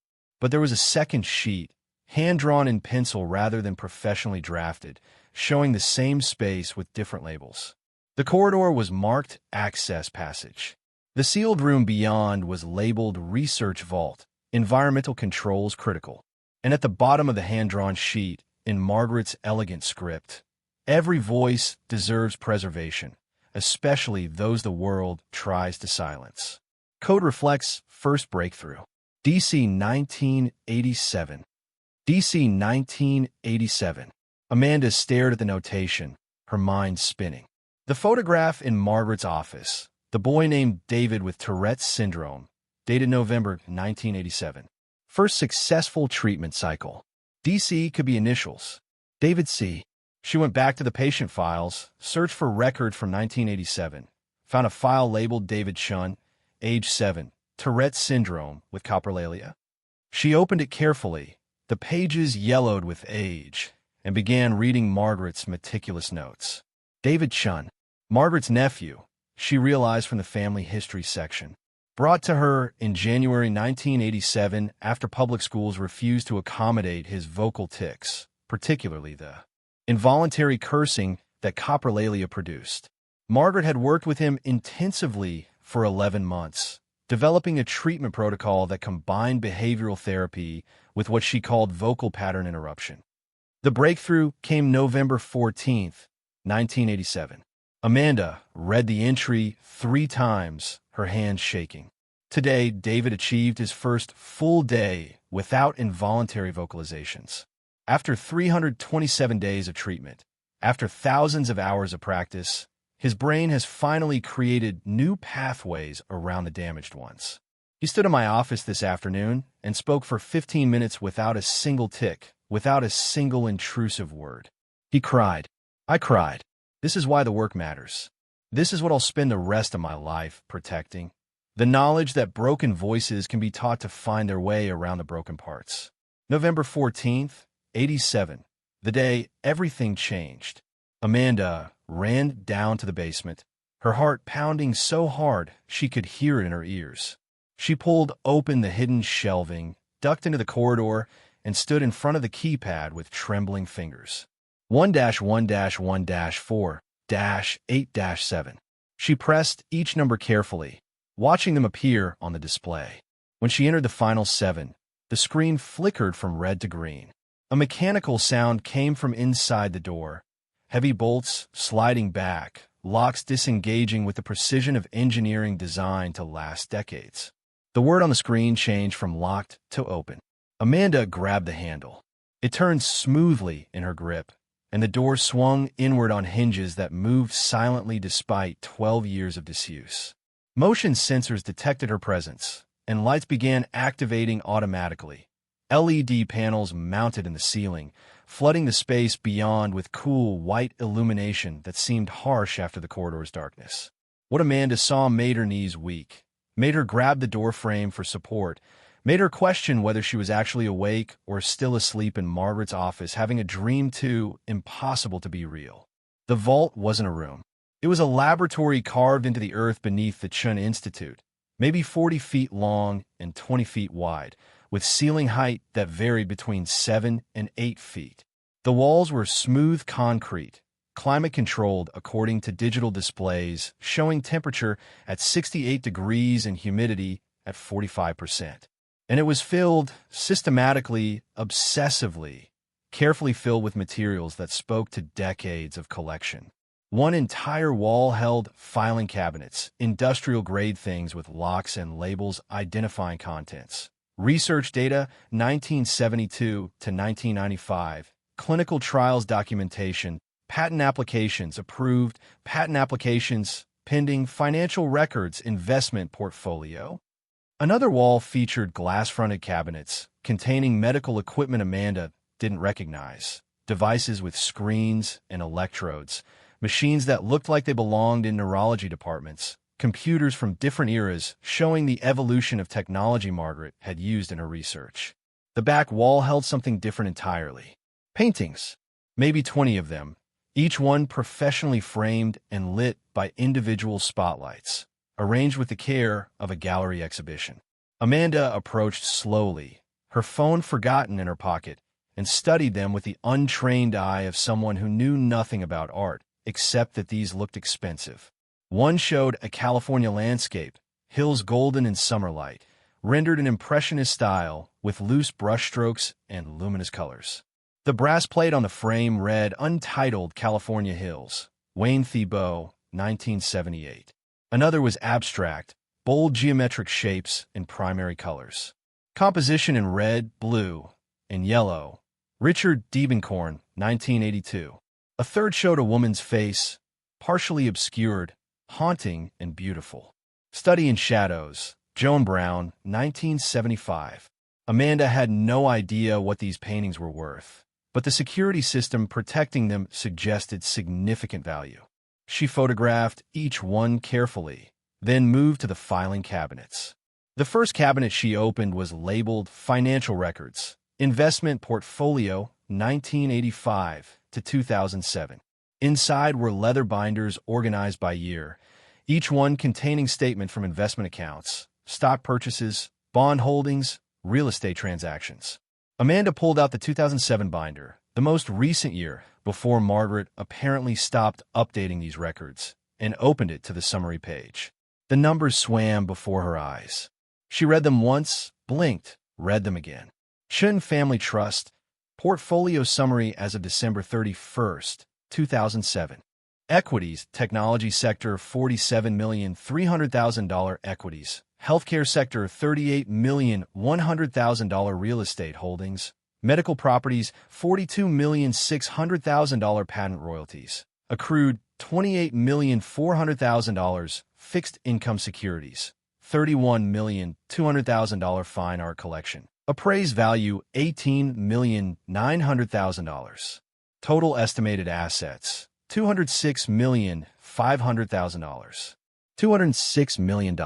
But there was a second sheet, hand-drawn in pencil rather than professionally drafted, showing the same space with different labels. The corridor was marked Access Passage. The sealed room beyond was labeled Research Vault, Environmental Controls Critical. And at the bottom of the hand-drawn sheet, in Margaret's elegant script, every voice deserves preservation, especially those the world tries to silence. Code reflects first breakthrough. DC 1987. DC 1987. Amanda stared at the notation, her mind spinning. The photograph in Margaret's office, the boy named David with Tourette's syndrome, dated November 1987. First successful treatment cycle. DC could be initials. David C. She went back to the patient files, searched for record from 1987, found a file labeled David Chun, age 7, Tourette's syndrome with coprolalia. She opened it carefully, the pages yellowed with age, and began reading Margaret's meticulous notes. David Chun, Margaret's nephew, she realized from the family history section. Brought to her in January 1987 after public schools refused to accommodate his vocal tics, particularly the involuntary cursing that coprolalia produced. Margaret had worked with him intensively for 11 months, developing a treatment protocol that combined behavioral therapy with what she called vocal pattern interruption. The breakthrough came November 14, 1987. Amanda read the entry 3 times, her hands shaking. Today, David achieved his first full day without involuntary vocalizations. After 327 days of treatment, after thousands of hours of practice, his brain has finally created new pathways around the damaged ones. He stood in my office this afternoon and spoke for 15 minutes without a single tic, without a single intrusive word. He cried. I cried. This is why the work matters. This is what I'll spend the rest of my life protecting. The knowledge that broken voices can be taught to find their way around the broken parts. November 14th, 87. The day everything changed. Amanda ran down to the basement, her heart pounding so hard she could hear it in her ears. She pulled open the hidden shelving, ducked into the corridor, and stood in front of the keypad with trembling fingers. 1-1-1-4-8-7. She pressed each number carefully, watching them appear on the display. When she entered the final 7, the screen flickered from red to green. A mechanical sound came from inside the door, heavy bolts sliding back, locks disengaging with the precision of engineering designed to last decades. The word on the screen changed from locked to open. Amanda grabbed the handle. It turned smoothly in her grip, and the door swung inward on hinges that moved silently despite 12 years of disuse. Motion sensors detected her presence, and lights began activating automatically. LED panels mounted in the ceiling, flooding the space beyond with cool, white illumination that seemed harsh after the corridor's darkness. What Amanda saw made her knees weak, made her grab the door frame for support, made her question whether she was actually awake or still asleep in Margaret's office, having a dream too impossible to be real. The vault wasn't a room. It was a laboratory carved into the earth beneath the Chun Institute, maybe 40 feet long and 20 feet wide, with ceiling height that varied between 7 and 8 feet. The walls were smooth concrete, climate-controlled according to digital displays, showing temperature at 68 degrees and humidity at 45%. And it was filled systematically, obsessively, carefully filled with materials that spoke to decades of collection. One entire wall held filing cabinets, industrial-grade things with locks and labels identifying contents. Research data 1972 to 1995, clinical trials documentation, patent applications approved, patent applications pending, financial records, investment portfolio. Another wall featured glass-fronted cabinets containing medical equipment Amanda didn't recognize, devices with screens and electrodes, machines that looked like they belonged in neurology departments, computers from different eras showing the evolution of technology Margaret had used in her research. The back wall held something different entirely. Paintings, maybe 20 of them, each one professionally framed and lit by individual spotlights, arranged with the care of a gallery exhibition. Amanda approached slowly, her phone forgotten in her pocket, and studied them with the untrained eye of someone who knew nothing about art, except that these looked expensive. One showed a California landscape, hills golden in summer light, rendered in impressionist style with loose brushstrokes and luminous colors. The brass plate on the frame read Untitled California Hills, Wayne Thiebaud, 1978. Another was abstract, bold geometric shapes in primary colors. Composition in red, blue, and yellow. Richard Diebenkorn, 1982. A third showed a woman's face, partially obscured, haunting and beautiful. Study in Shadows, Joan Brown, 1975. Amanda had no idea what these paintings were worth, but the security system protecting them suggested significant value. She photographed each one carefully, then moved to the filing cabinets. The first cabinet she opened was labeled Financial Records, Investment Portfolio, 1985 to 2007. Inside were leather binders organized by year, each one containing statement from investment accounts, stock purchases, bond holdings, real estate transactions. Amanda pulled out the 2007 binder, the most recent year, before Margaret apparently stopped updating these records, and opened it to the summary page. The numbers swam before her eyes. She read them once, blinked, read them again. Shun Family Trust, Portfolio Summary as of December 31st, 2007. Equities, Technology Sector $47,300,000 equities. Healthcare Sector $38,100,000 real estate holdings. Medical Properties $42,600,000 patent royalties. Accrued $28,400,000 fixed income securities. $31,200,000 fine art collection. Appraised value $18,900,000. Total estimated assets $206,500,000. $206 million.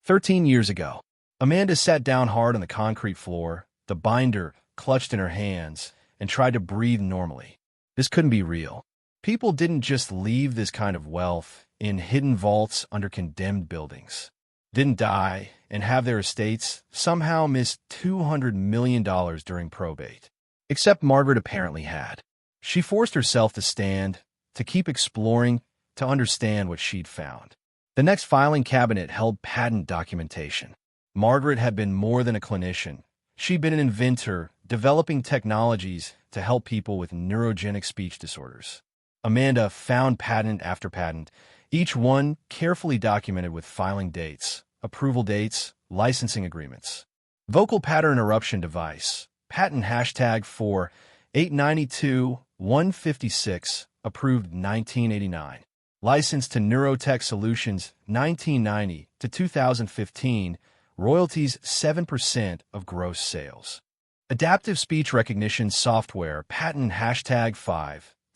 13 years ago, Amanda sat down hard on the concrete floor, the binder clutched in her hands, and tried to breathe normally. This couldn't be real. People didn't just leave this kind of wealth in hidden vaults under condemned buildings. Didn't die and have their estates somehow miss $200 million during probate. Except Margaret apparently had. She forced herself to stand, to keep exploring, to understand what she'd found. The next filing cabinet held patent documentation. Margaret had been more than a clinician. She'd been an inventor, developing technologies to help people with neurogenic speech disorders. Amanda found patent after patent, each one carefully documented with filing dates, approval dates, licensing agreements. Vocal pattern interruption device, patent hashtag for 892-156, approved 1989. License to Neurotech Solutions 1990 to 2015, royalties 7% of gross sales. Adaptive speech recognition software, patent hashtag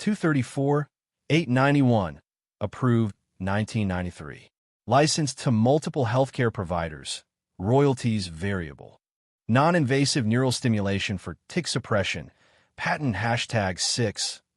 5-234-891, approved 1993. Licensed to multiple healthcare providers, royalties variable. Non-invasive neural stimulation for tic suppression, patent hashtag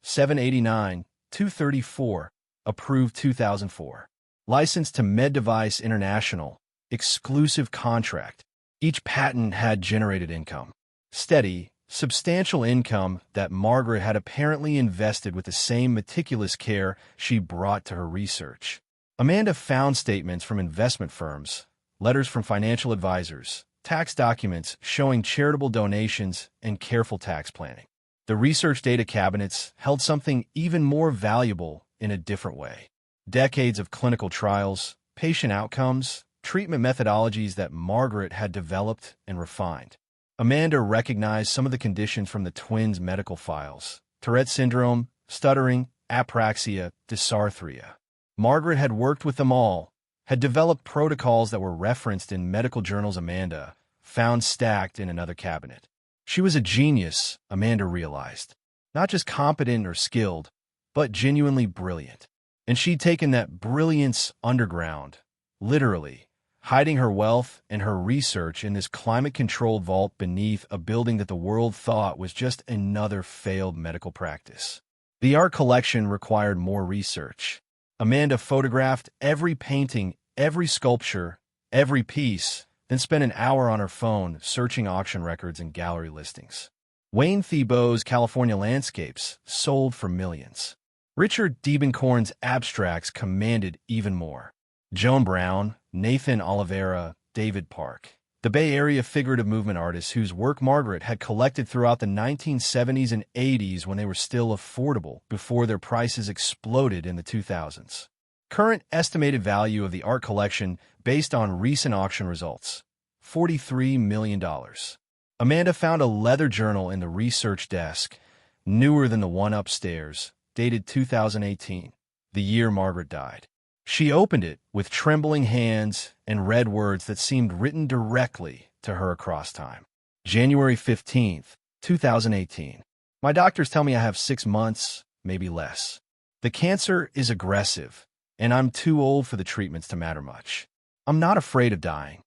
6-789-234, approved 2004. Licensed to Med Device International, exclusive contract. Each patent had generated income. Steady, substantial income that Margaret had apparently invested with the same meticulous care she brought to her research. Amanda found statements from investment firms, letters from financial advisors, tax documents showing charitable donations and careful tax planning. The research data cabinets held something even more valuable in a different way. Decades of clinical trials, patient outcomes, treatment methodologies that Margaret had developed and refined. Amanda recognized some of the conditions from the twins' medical files: Tourette syndrome, stuttering, apraxia, dysarthria. Margaret had worked with them all, had developed protocols that were referenced in medical journals. Amanda found stacked in another cabinet. She was a genius, Amanda realized. Not just competent or skilled, but genuinely brilliant. And she'd taken that brilliance underground, literally, hiding her wealth and her research in this climate-controlled vault beneath a building that the world thought was just another failed medical practice. The art collection required more research. Amanda photographed every painting, every sculpture, every piece, then spent an hour on her phone searching auction records and gallery listings. Wayne Thiebaud's California landscapes sold for millions. Richard Diebenkorn's abstracts commanded even more. Joan Brown, Nathan Oliveira, David Park. The Bay Area figurative movement artists whose work Margaret had collected throughout the 1970s and 80s when they were still affordable before their prices exploded in the 2000s. Current estimated value of the art collection based on recent auction results: $43 million. Amanda found a leather journal in the research desk, newer than the one upstairs, dated 2018, the year Margaret died. She opened it with trembling hands and read words that seemed written directly to her across time. January 15th, 2018. My doctors tell me I have 6 months, maybe less. The cancer is aggressive, and I'm too old for the treatments to matter much. I'm not afraid of dying.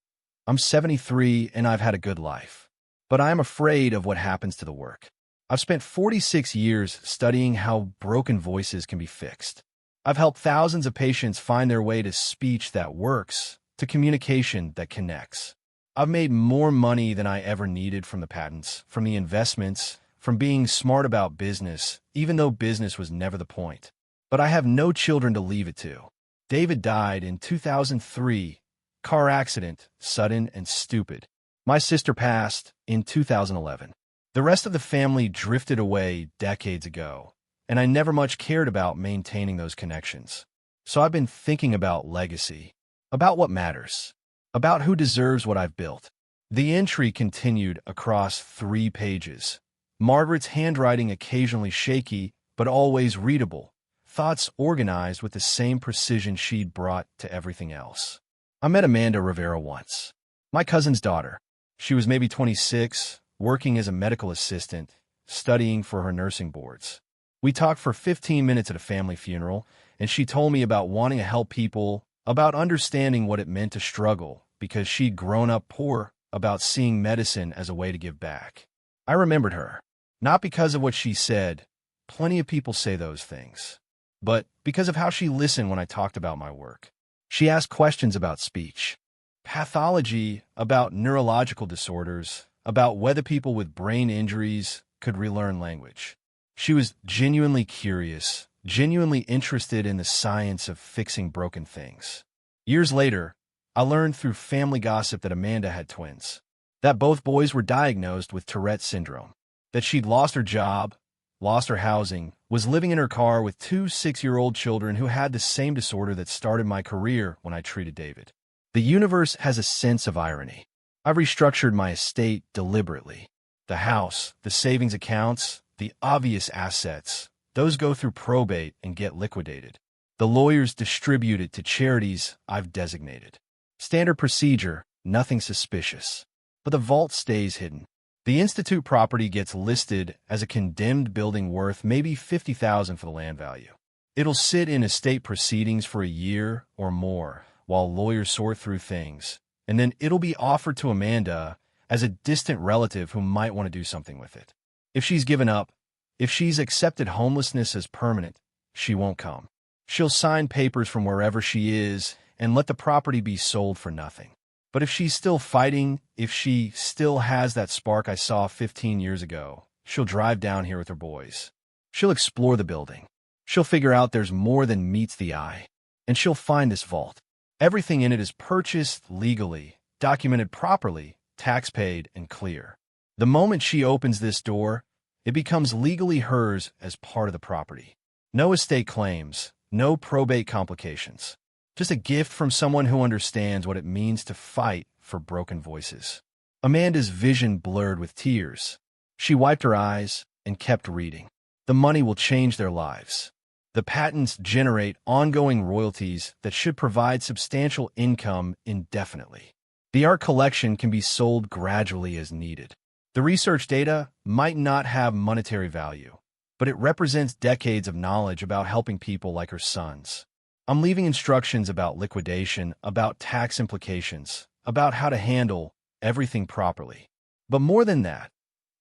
I'm 73 and I've had a good life. But I am afraid of what happens to the work. I've spent 46 years studying how broken voices can be fixed. I've helped thousands of patients find their way to speech that works, to communication that connects. I've made more money than I ever needed from the patents, from the investments, from being smart about business, even though business was never the point. But I have no children to leave it to. David died in 2003, car accident, sudden and stupid. My sister passed in 2011. The rest of the family drifted away decades ago, and I never much cared about maintaining those connections. So I've been thinking about legacy, about what matters, about who deserves what I've built. The entry continued across 3 pages. Margaret's handwriting occasionally shaky, but always readable, thoughts organized with the same precision she'd brought to everything else. I met Amanda Rivera once, my cousin's daughter. She was maybe 26, working as a medical assistant, studying for her nursing boards. We talked for 15 minutes at a family funeral, and she told me about wanting to help people, about understanding what it meant to struggle because she'd grown up poor, about seeing medicine as a way to give back. I remembered her, not because of what she said, plenty of people say those things, but because of how she listened when I talked about my work. She asked questions about speech, pathology, about neurological disorders, about whether people with brain injuries could relearn language. She was genuinely curious, genuinely interested in the science of fixing broken things. Years later, I learned through family gossip that Amanda had twins, that both boys were diagnosed with Tourette syndrome, that she'd lost her job, lost her housing, was living in her car with 2 6-year-old children who had the same disorder that started my career when I treated David. The universe has a sense of irony. I've restructured my estate deliberately. The house, the savings accounts, the obvious assets, those go through probate and get liquidated. The lawyers distribute it to charities I've designated. Standard procedure, nothing suspicious. But the vault stays hidden. The Institute property gets listed as a condemned building worth maybe $50,000 for the land value. It'll sit in estate proceedings for a year or more while lawyers sort through things, and then it'll be offered to Amanda as a distant relative who might want to do something with it. If she's given up, if she's accepted homelessness as permanent, she won't come. She'll sign papers from wherever she is and let the property be sold for nothing. But if she's still fighting, if she still has that spark I saw 15 years ago, she'll drive down here with her boys. She'll explore the building. She'll figure out there's more than meets the eye. And she'll find this vault. Everything in it is purchased legally, documented properly, tax-paid, and clear. The moment she opens this door, it becomes legally hers as part of the property. No estate claims, No probate complications. Just a gift from someone who understands what it means to fight for broken voices. Amanda's vision blurred with tears. She wiped her eyes and kept reading. The money will change their lives. The patents generate ongoing royalties that should provide substantial income indefinitely. The art collection can be sold gradually as needed. The research data might not have monetary value, but it represents decades of knowledge about helping people like her sons. I'm leaving instructions about liquidation, about tax implications, about how to handle everything properly. But more than that,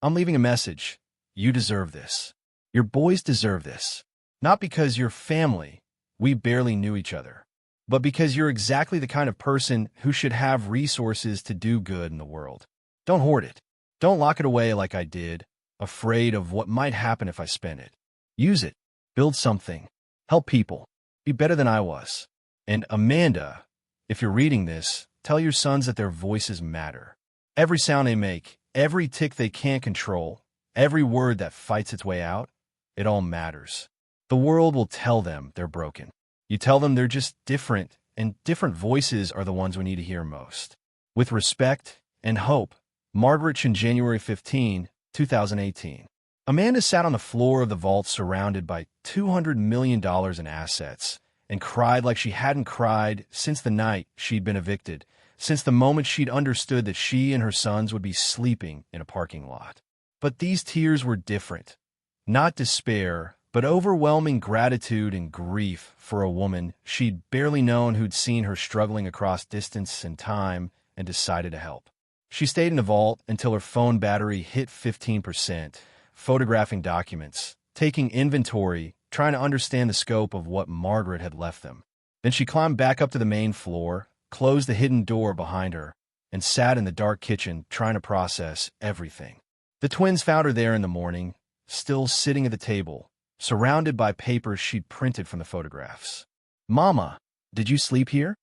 I'm leaving a message. You deserve this. Your boys deserve this. Not because you're family, we barely knew each other, but because you're exactly the kind of person who should have resources to do good in the world. Don't hoard it. Don't lock it away like I did, afraid of what might happen if I spend it. Use it. Build something. Help people. Be better than I was. And Amanda, if you're reading this, tell your sons that their voices matter. Every sound they make, every tick they can't control, every word that fights its way out, it all matters. The world will tell them they're broken. You tell them they're just different, and different voices are the ones we need to hear most. With respect and hope, Margaret, January 15, 2018. Amanda sat on the floor of the vault surrounded by $200 million in assets and cried like she hadn't cried since the night she'd been evicted, since the moment she'd understood that she and her sons would be sleeping in a parking lot. But these tears were different. Not despair, but overwhelming gratitude and grief for a woman she'd barely known who'd seen her struggling across distance and time and decided to help. She stayed in the vault until her phone battery hit 15%, photographing documents, taking inventory, trying to understand the scope of what Margaret had left them. Then she climbed back up to the main floor, closed the hidden door behind her, and sat in the dark kitchen trying to process everything. The twins found her there in the morning, still sitting at the table, surrounded by papers she'd printed from the photographs. "Mama, did you sleep here?"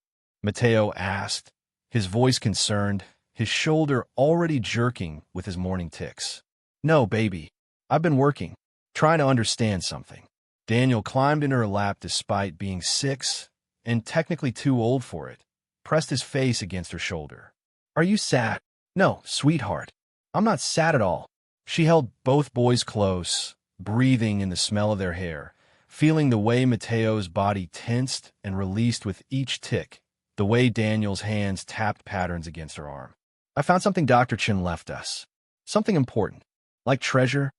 Mateo asked, his voice concerned, his shoulder already jerking with his morning tics. "No, baby. I've been working, trying to understand something." Daniel climbed into her lap despite being 6 and technically too old for it, pressed his face against her shoulder. "Are you sad?" "No, sweetheart. I'm not sad at all." She held both boys close, breathing in the smell of their hair, feeling the way Mateo's body tensed and released with each tick, the way Daniel's hands tapped patterns against her arm. "I found something Dr. Chin left us. Something important." "Like treasure?"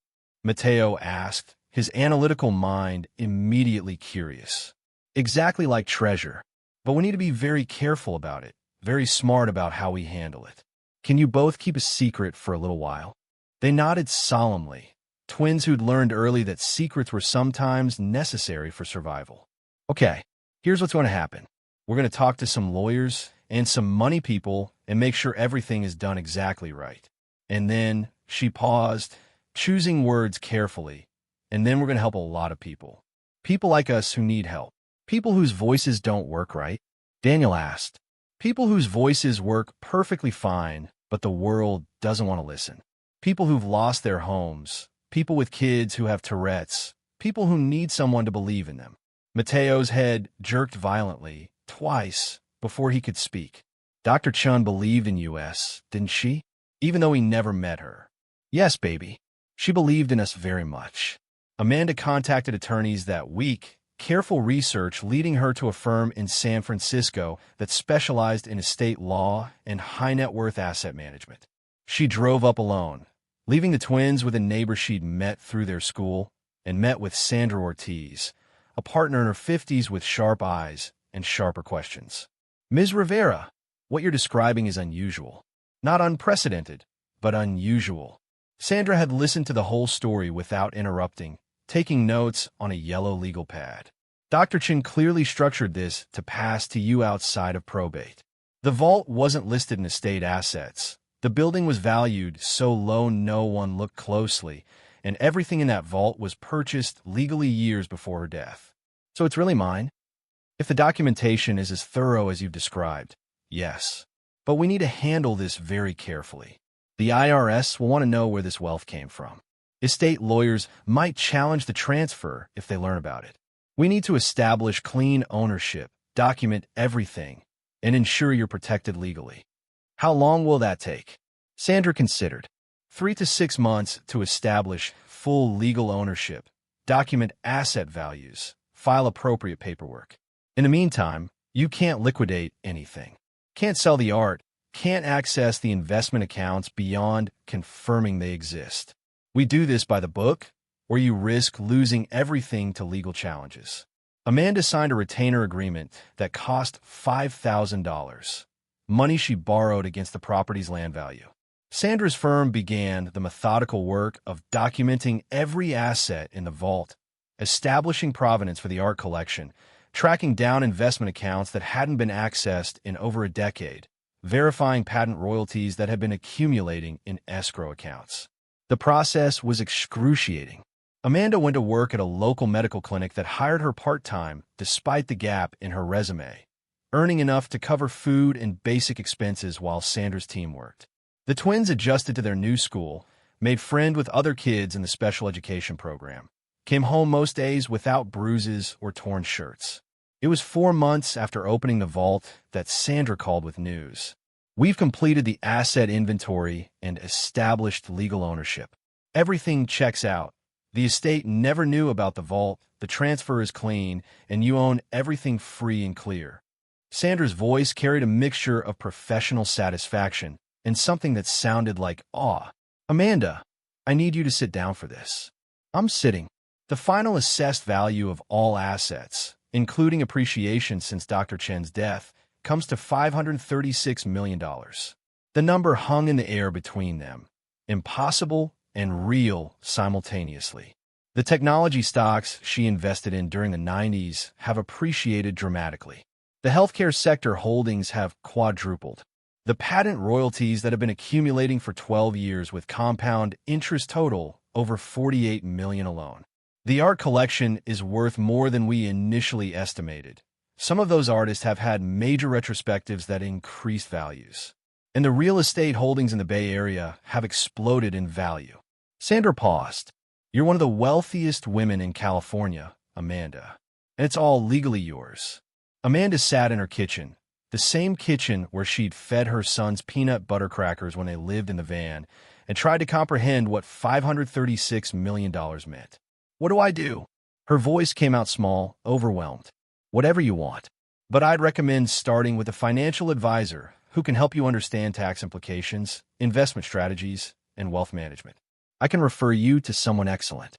Mateo asked, his analytical mind immediately curious. "Exactly like treasure, but we need to be very careful about it, very smart about how we handle it. Can you both keep a secret for a little while?" They nodded solemnly, twins who'd learned early that secrets were sometimes necessary for survival. "Okay, here's what's going to happen. We're going to talk to some lawyers and some money people and make sure everything is done exactly right." And then she paused, choosing words carefully. "And then we're going to help a lot of people. People like us who need help. People whose voices don't work right." Daniel asked. "People whose voices work perfectly fine, but the world doesn't want to listen. People who've lost their homes. People with kids who have Tourette's. People who need someone to believe in them." Mateo's head jerked violently, twice, before he could speak. "Dr. Chun believed in us, didn't she? Even though he never met her." "Yes, baby. She believed in us very much." Amanda contacted attorneys that week, careful research leading her to a firm in San Francisco that specialized in estate law and high-net-worth asset management. She drove up alone, leaving the twins with a neighbor she'd met through their school, and met with Sandra Ortiz, a partner in her 50s with sharp eyes and sharper questions. "Ms. Rivera, what you're describing is unusual. Not unprecedented, but unusual." Sandra had listened to the whole story without interrupting, taking notes on a yellow legal pad. "Dr. Chin clearly structured this to pass to you outside of probate. The vault wasn't listed in estate assets. The building was valued so low no one looked closely, and everything in that vault was purchased legally years before her death. So it's really mine? If the documentation is as thorough as you've described, yes. But we need to handle this very carefully. The IRS will want to know where this wealth came from. Estate lawyers might challenge the transfer if they learn about it. We need to establish clean ownership, document everything, and ensure you're protected legally. How long will that take? Sandra considered. 3 to 6 months to establish full legal ownership, document asset values, file appropriate paperwork. In the meantime, you can't liquidate anything. Can't sell the art, can't access the investment accounts beyond confirming they exist. We do this by the book, or you risk losing everything to legal challenges. Amanda signed a retainer agreement that cost $5,000, money she borrowed against the property's land value. Sandra's firm began the methodical work of documenting every asset in the vault, establishing provenance for the art collection, tracking down investment accounts that hadn't been accessed in over a decade, verifying patent royalties that had been accumulating in escrow accounts. The process was excruciating. Amanda went to work at a local medical clinic that hired her part-time despite the gap in her resume, earning enough to cover food and basic expenses while Sandra's team worked. The twins adjusted to their new school, made friends with other kids in the special education program, came home most days without bruises or torn shirts. It was 4 months after opening the vault that Sandra called with news. We've completed the asset inventory and established legal ownership. Everything checks out. The estate never knew about the vault, the transfer is clean, and you own everything free and clear. Sandra's voice carried a mixture of professional satisfaction and something that sounded like awe. Amanda, I need you to sit down for this. I'm sitting. The final assessed value of all assets, including appreciation since Dr. Chen's death, comes to $536 million. The number hung in the air between them, impossible and real simultaneously. The technology stocks she invested in during the 90s have appreciated dramatically. The healthcare sector holdings have quadrupled. The patent royalties that have been accumulating for 12 years with compound interest total over $48 million alone. The art collection is worth more than we initially estimated. Some of those artists have had major retrospectives that increased values. And the real estate holdings in the Bay Area have exploded in value. Sandra paused. You're one of the wealthiest women in California, Amanda. And it's all legally yours. Amanda sat in her kitchen, the same kitchen where she'd fed her sons peanut butter crackers when they lived in the van, and tried to comprehend what $536 million meant. What do I do? Her voice came out small, overwhelmed. Whatever you want. But I'd recommend starting with a financial advisor who can help you understand tax implications, investment strategies, and wealth management. I can refer you to someone excellent.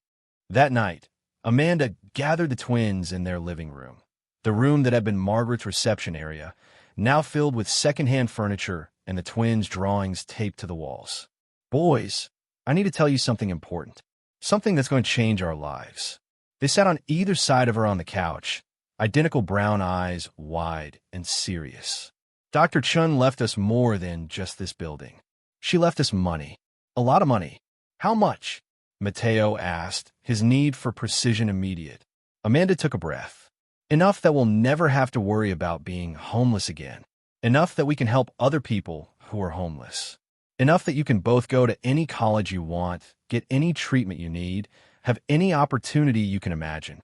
That night, Amanda gathered the twins in their living room, the room that had been Margaret's reception area, now filled with secondhand furniture and the twins' drawings taped to the walls. Boys, I need to tell you something important, something that's going to change our lives. They sat on either side of her on the couch, identical brown eyes, wide and serious. Dr. Chun left us more than just this building. She left us money. A lot of money. How much? Mateo asked, his need for precision immediate. Amanda took a breath. Enough that we'll never have to worry about being homeless again. Enough that we can help other people who are homeless. Enough that you can both go to any college you want, get any treatment you need, have any opportunity you can imagine.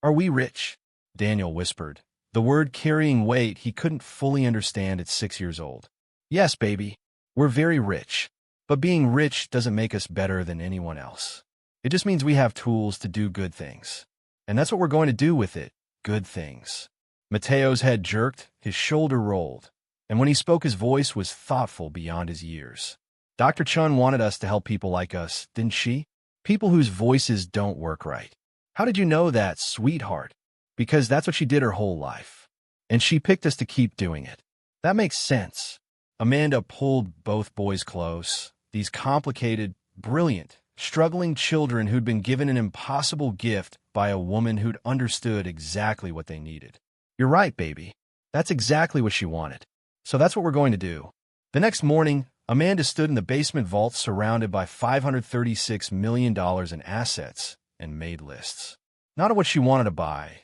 Are we rich? Daniel whispered, the word carrying weight he couldn't fully understand at 6 years old. Yes, baby, we're very rich. But being rich doesn't make us better than anyone else. It just means we have tools to do good things. And that's what we're going to do with it. Good things. Mateo's head jerked, his shoulder rolled, and when he spoke his voice was thoughtful beyond his years. Dr. Chun wanted us to help people like us, didn't she? People whose voices don't work right. How did you know that, sweetheart? Because that's what she did her whole life. And she picked us to keep doing it. That makes sense. Amanda pulled both boys close. These complicated, brilliant, struggling children who'd been given an impossible gift by a woman who'd understood exactly what they needed. You're right, baby. That's exactly what she wanted. So that's what we're going to do. The next morning, Amanda stood in the basement vault surrounded by $536 million in assets and made lists. Not of what she wanted to buy.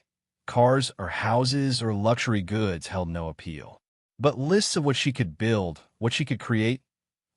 Cars or houses or luxury goods held no appeal. But lists of what she could build, what she could create,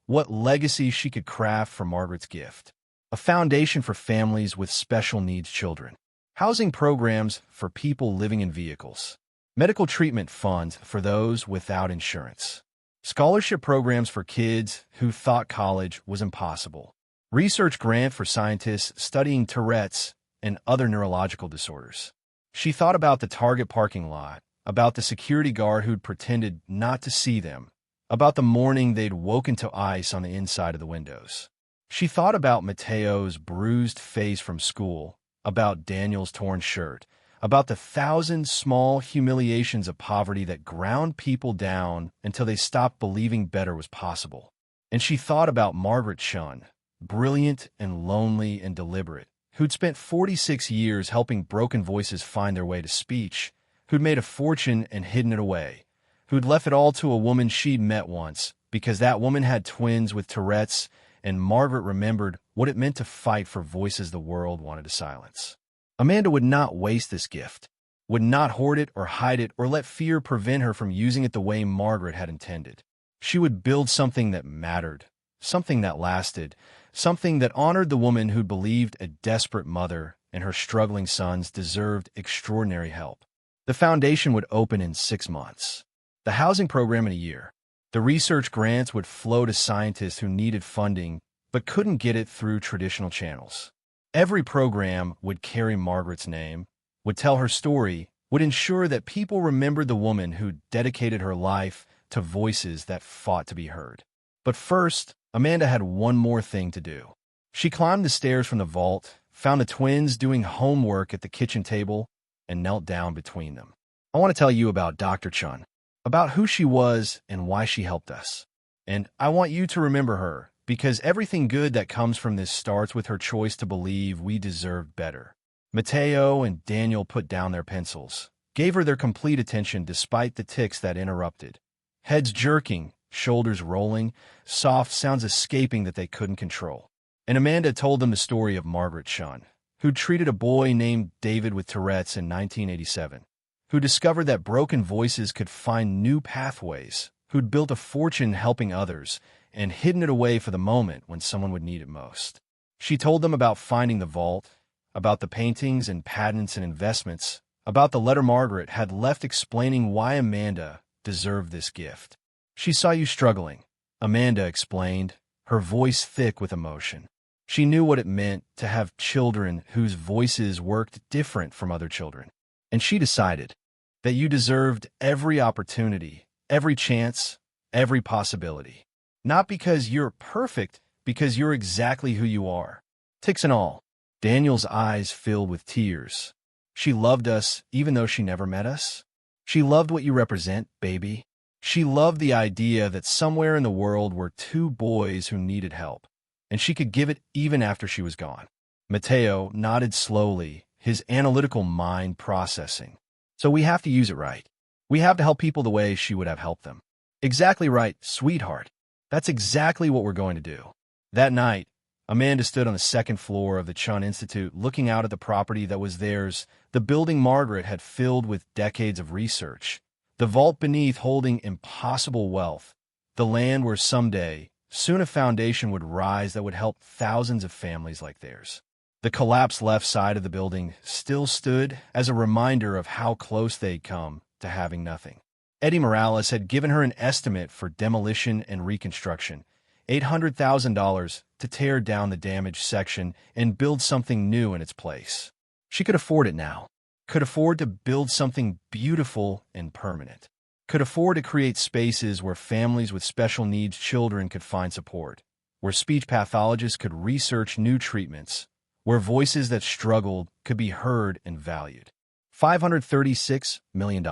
what legacy she could craft from Margaret's gift. A foundation for families with special needs children. housing programs for people living in vehicles, medical treatment funds for those without insurance, scholarship programs for kids who thought college was impossible, research grant for scientists studying Tourette's and other neurological disorders. She thought about the Target parking lot, about the security guard who'd pretended not to see them, about the morning they'd woken to ice on the inside of the windows. She thought about Mateo's bruised face from school, about Daniel's torn shirt, about the 1,000 small humiliations of poverty that ground people down until they stopped believing better was possible. And she thought about Margaret Chun, brilliant and lonely and deliberate, who'd spent 46 years helping broken voices find their way to speech, who'd made a fortune and hidden it away, who'd left it all to a woman she'd met once because that woman had twins with Tourette's, and Margaret remembered what it meant to fight for voices the world wanted to silence. Amanda would not waste this gift, would not hoard it or hide it or let fear prevent her from using it the way Margaret had intended. She would build something that mattered, something that lasted, something that honored the woman who'd believed a desperate mother and her struggling sons deserved extraordinary help. The foundation would open in 6 months, the housing program in a year. The research grants would flow to scientists who needed funding but couldn't get it through traditional channels. Every program would carry Margaret's name, would tell her story, would ensure that people remembered the woman who dedicated her life to voices that fought to be heard. But first, Amanda had one more thing to do. She climbed the stairs from the vault, found the twins doing homework at the kitchen table, and knelt down between them. I want to tell you about Dr. Chun, about who she was and why she helped us. And I want you to remember her, because everything good that comes from this starts with her choice to believe we deserved better. Mateo and Daniel put down their pencils, gave her their complete attention despite the tics that interrupted. Heads jerking, shoulders rolling, soft sounds escaping that they couldn't control. And Amanda told them the story of Margaret Chun, who treated a boy named David with Tourette's in 1987, who discovered that broken voices could find new pathways, who'd built a fortune helping others, and hidden it away for the moment when someone would need it most. She told them about finding the vault, about the paintings and patents and investments, about the letter Margaret had left explaining why Amanda deserved this gift. She saw you struggling, Amanda explained, her voice thick with emotion. She knew what it meant to have children whose voices worked different from other children. And she decided that you deserved every opportunity, every chance, every possibility. Not because you're perfect, because you're exactly who you are. Tics and all. Daniel's eyes filled with tears. She loved us even though she never met us. She loved what you represent, baby. She loved the idea that somewhere in the world were 2 boys who needed help, and she could give it even after she was gone. Mateo nodded slowly, his analytical mind processing. So we have to use it right. We have to help people the way she would have helped them. Exactly right, sweetheart. That's exactly what we're going to do. That night, Amanda stood on the 2nd floor of the Chun Institute looking out at the property that was theirs, the building Margaret had filled with decades of research, the vault beneath holding impossible wealth, the land where someday, soon a foundation would rise that would help thousands of families like theirs. The collapsed left side of the building still stood as a reminder of how close they'd come to having nothing. Eddie Morales had given her an estimate for demolition and reconstruction, $800,000 to tear down the damaged section and build something new in its place. She could afford it now, could afford to build something beautiful and permanent, could afford to create spaces where families with special needs children could find support, where speech pathologists could research new treatments, where voices that struggled could be heard and valued. $536 million.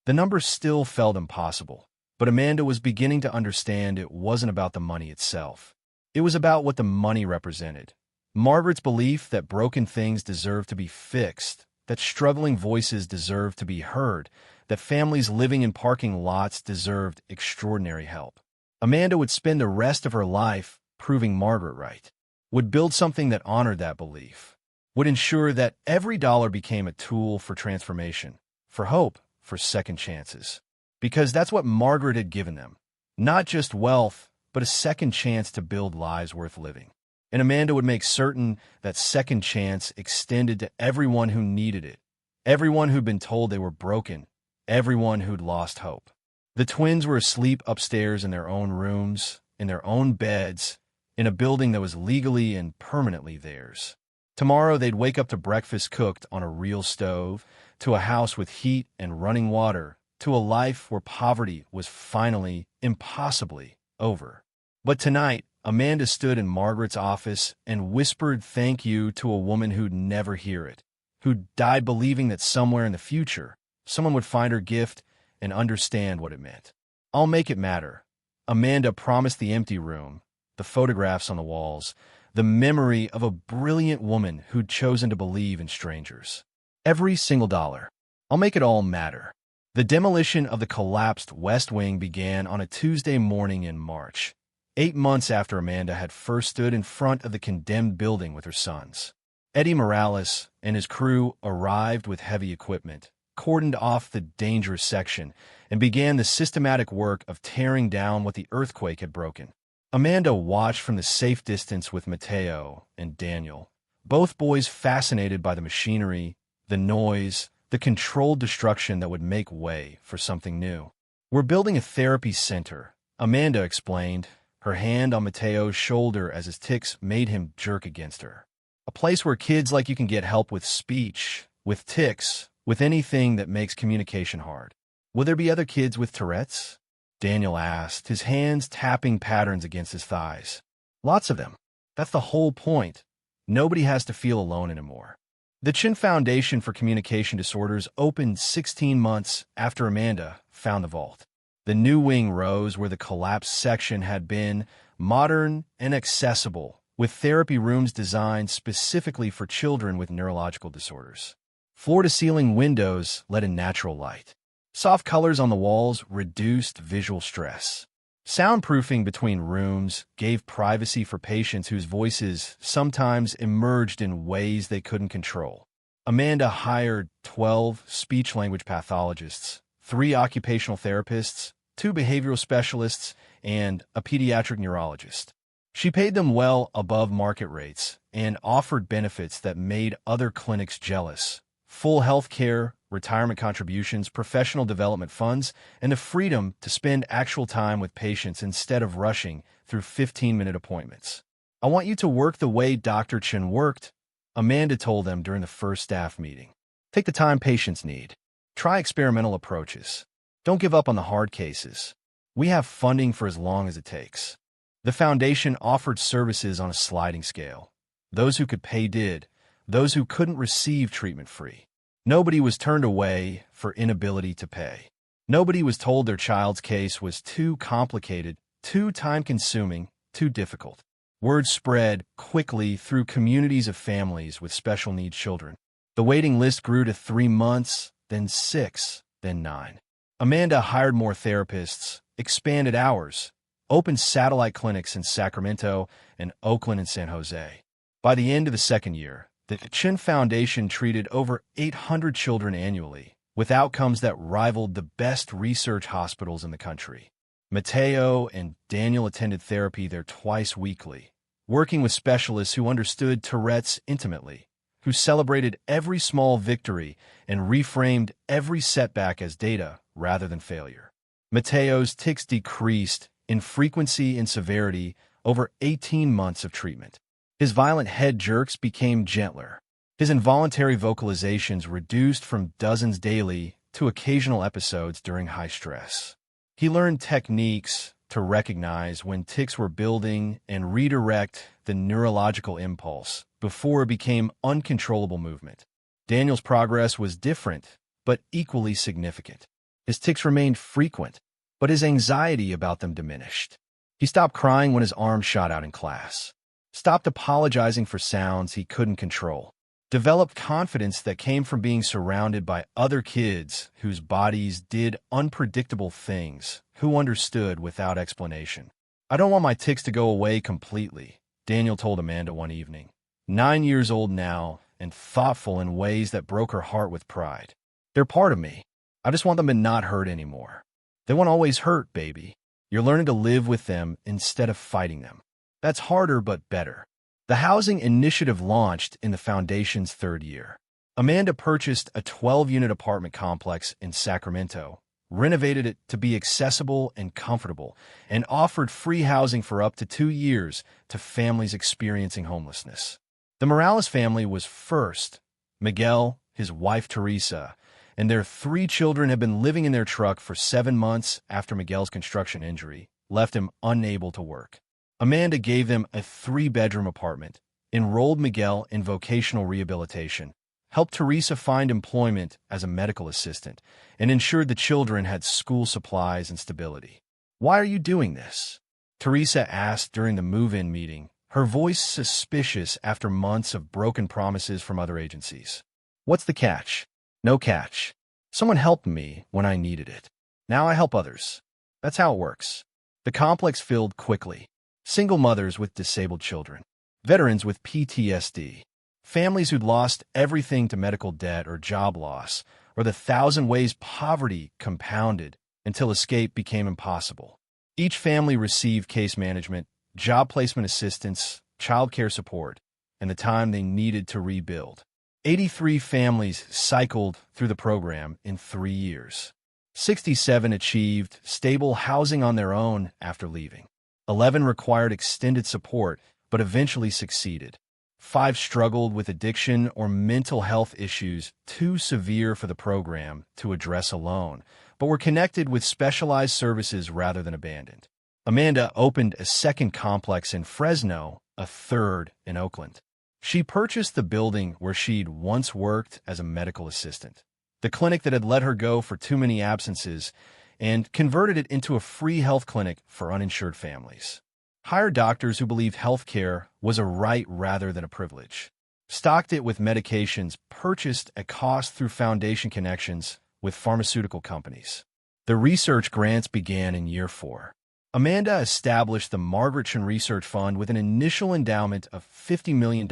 The number still felt impossible, but Amanda was beginning to understand it wasn't about the money itself. It was about what the money represented. Margaret's belief that broken things deserved to be fixed, that struggling voices deserved to be heard, that families living in parking lots deserved extraordinary help. Amanda would spend the rest of her life proving Margaret right, would build something that honored that belief, would ensure that every dollar became a tool for transformation, for hope, for second chances. Because that's what Margaret had given them. Not just wealth, but a second chance to build lives worth living. and Amanda would make certain that second chance extended to everyone who needed it, everyone who'd been told they were broken, everyone who'd lost hope. The twins were asleep upstairs in their own rooms, in their own beds, in a building that was legally and permanently theirs. Tomorrow they'd wake up to breakfast cooked on a real stove, to a house with heat and running water, to a life where poverty was finally, impossibly, over. But tonight, Amanda stood in Margaret's office and whispered thank you to a woman who'd never hear it, who died believing that somewhere in the future, someone would find her gift and understand what it meant. "I'll make it matter," Amanda promised the empty room, the photographs on the walls, the memory of a brilliant woman who'd chosen to believe in strangers. "Every single dollar. I'll make it all matter." The demolition of the collapsed West Wing began on a Tuesday morning in March, 8 months after Amanda had first stood in front of the condemned building with her sons. Eddie Morales and his crew arrived with heavy equipment, cordoned off the dangerous section, and began the systematic work of tearing down what the earthquake had broken. Amanda watched from the safe distance with Mateo and Daniel, both boys fascinated by the machinery, the noise, the controlled destruction that would make way for something new. "We're building a therapy center," Amanda explained, her hand on Mateo's shoulder as his tics made him jerk against her. "A place where kids like you can get help with speech, with tics, with anything that makes communication hard." "Will there be other kids with Tourette's?" Daniel asked, his hands tapping patterns against his thighs. "Lots of them. That's the whole point. Nobody has to feel alone anymore." The Chin Foundation for Communication Disorders opened 16 months after Amanda found the vault. The new wing rose where the collapsed section had been, modern and accessible, with therapy rooms designed specifically for children with neurological disorders. Floor-to-ceiling windows let in natural light. Soft colors on the walls reduced visual stress. Soundproofing between rooms gave privacy for patients whose voices sometimes emerged in ways they couldn't control. Amanda hired 12 speech-language pathologists, 3 occupational therapists, 2 behavioral specialists, and a pediatric neurologist. She paid them well above market rates and offered benefits that made other clinics jealous: full health care, retirement contributions, professional development funds, and the freedom to spend actual time with patients instead of rushing through 15-minute appointments. "I want you to work the way Dr. Chin worked," Amanda told them during the first staff meeting. "Take the time patients need. Try experimental approaches. Don't give up on the hard cases. We have funding for as long as it takes." The foundation offered services on a sliding scale. Those who could pay did, those who couldn't receive treatment free. Nobody was turned away for inability to pay. Nobody was told their child's case was too complicated, too time-consuming, too difficult. Word spread quickly through communities of families with special needs children. The waiting list grew to 3 months, then 6, then 9. Amanda hired more therapists, expanded hours, opened satellite clinics in Sacramento and Oakland and San Jose. By the end of the second year, the Chin Foundation treated over 800 children annually, with outcomes that rivaled the best research hospitals in the country. Mateo and Daniel attended therapy there twice weekly, working with specialists who understood Tourette's intimately, who celebrated every small victory and reframed every setback as data rather than failure. Mateo's tics decreased in frequency and severity over 18 months of treatment. His violent head jerks became gentler. His involuntary vocalizations reduced from dozens daily to occasional episodes during high stress. He learned techniques to recognize when tics were building and redirect the neurological impulse before it became uncontrollable movement. Daniel's progress was different, but equally significant. His tics remained frequent, but his anxiety about them diminished. He stopped crying when his arm shot out in class, stopped apologizing for sounds he couldn't control, developed confidence that came from being surrounded by other kids whose bodies did unpredictable things, who understood without explanation. "I don't want my tics to go away completely," Daniel told Amanda one evening. 9 years old now and thoughtful in ways that broke her heart with pride. "They're part of me. I just want them to not hurt anymore." "They won't always hurt, baby. You're learning to live with them instead of fighting them. That's harder but better." The housing initiative launched in the foundation's third year. Amanda purchased a 12-unit apartment complex in Sacramento, renovated it to be accessible and comfortable, and offered free housing for up to 2 years to families experiencing homelessness. The Morales family was first. Miguel, his wife Teresa, and their 3 children had been living in their truck for 7 months after Miguel's construction injury left him unable to work. Amanda gave them a 3-bedroom apartment, enrolled Miguel in vocational rehabilitation, helped Teresa find employment as a medical assistant, and ensured the children had school supplies and stability. "Why are you doing this?" Teresa asked during the move-in meeting, her voice suspicious after months of broken promises from other agencies. "What's the catch?" "No catch. Someone helped me when I needed it. Now I help others. That's how it works." The complex filled quickly. Single mothers with disabled children, veterans with PTSD, families who'd lost everything to medical debt or job loss, or the 1,000 ways poverty compounded until escape became impossible. Each family received case management, job placement assistance, childcare support, and the time they needed to rebuild. 83 families cycled through the program in 3 years. 67 achieved stable housing on their own after leaving. 11 required extended support, but eventually succeeded. 5 struggled with addiction or mental health issues too severe for the program to address alone, but were connected with specialized services rather than abandoned. Amanda opened a second complex in Fresno, a third in Oakland. She purchased the building where she'd once worked as a medical assistant, the clinic that had let her go for too many absences, and converted it into a free health clinic for uninsured families. Hired doctors who believed health care was a right rather than a privilege. Stocked it with medications purchased at cost through foundation connections with pharmaceutical companies. The research grants began in year 4. Amanda established the Margaretson Research Fund with an initial endowment of $50 million,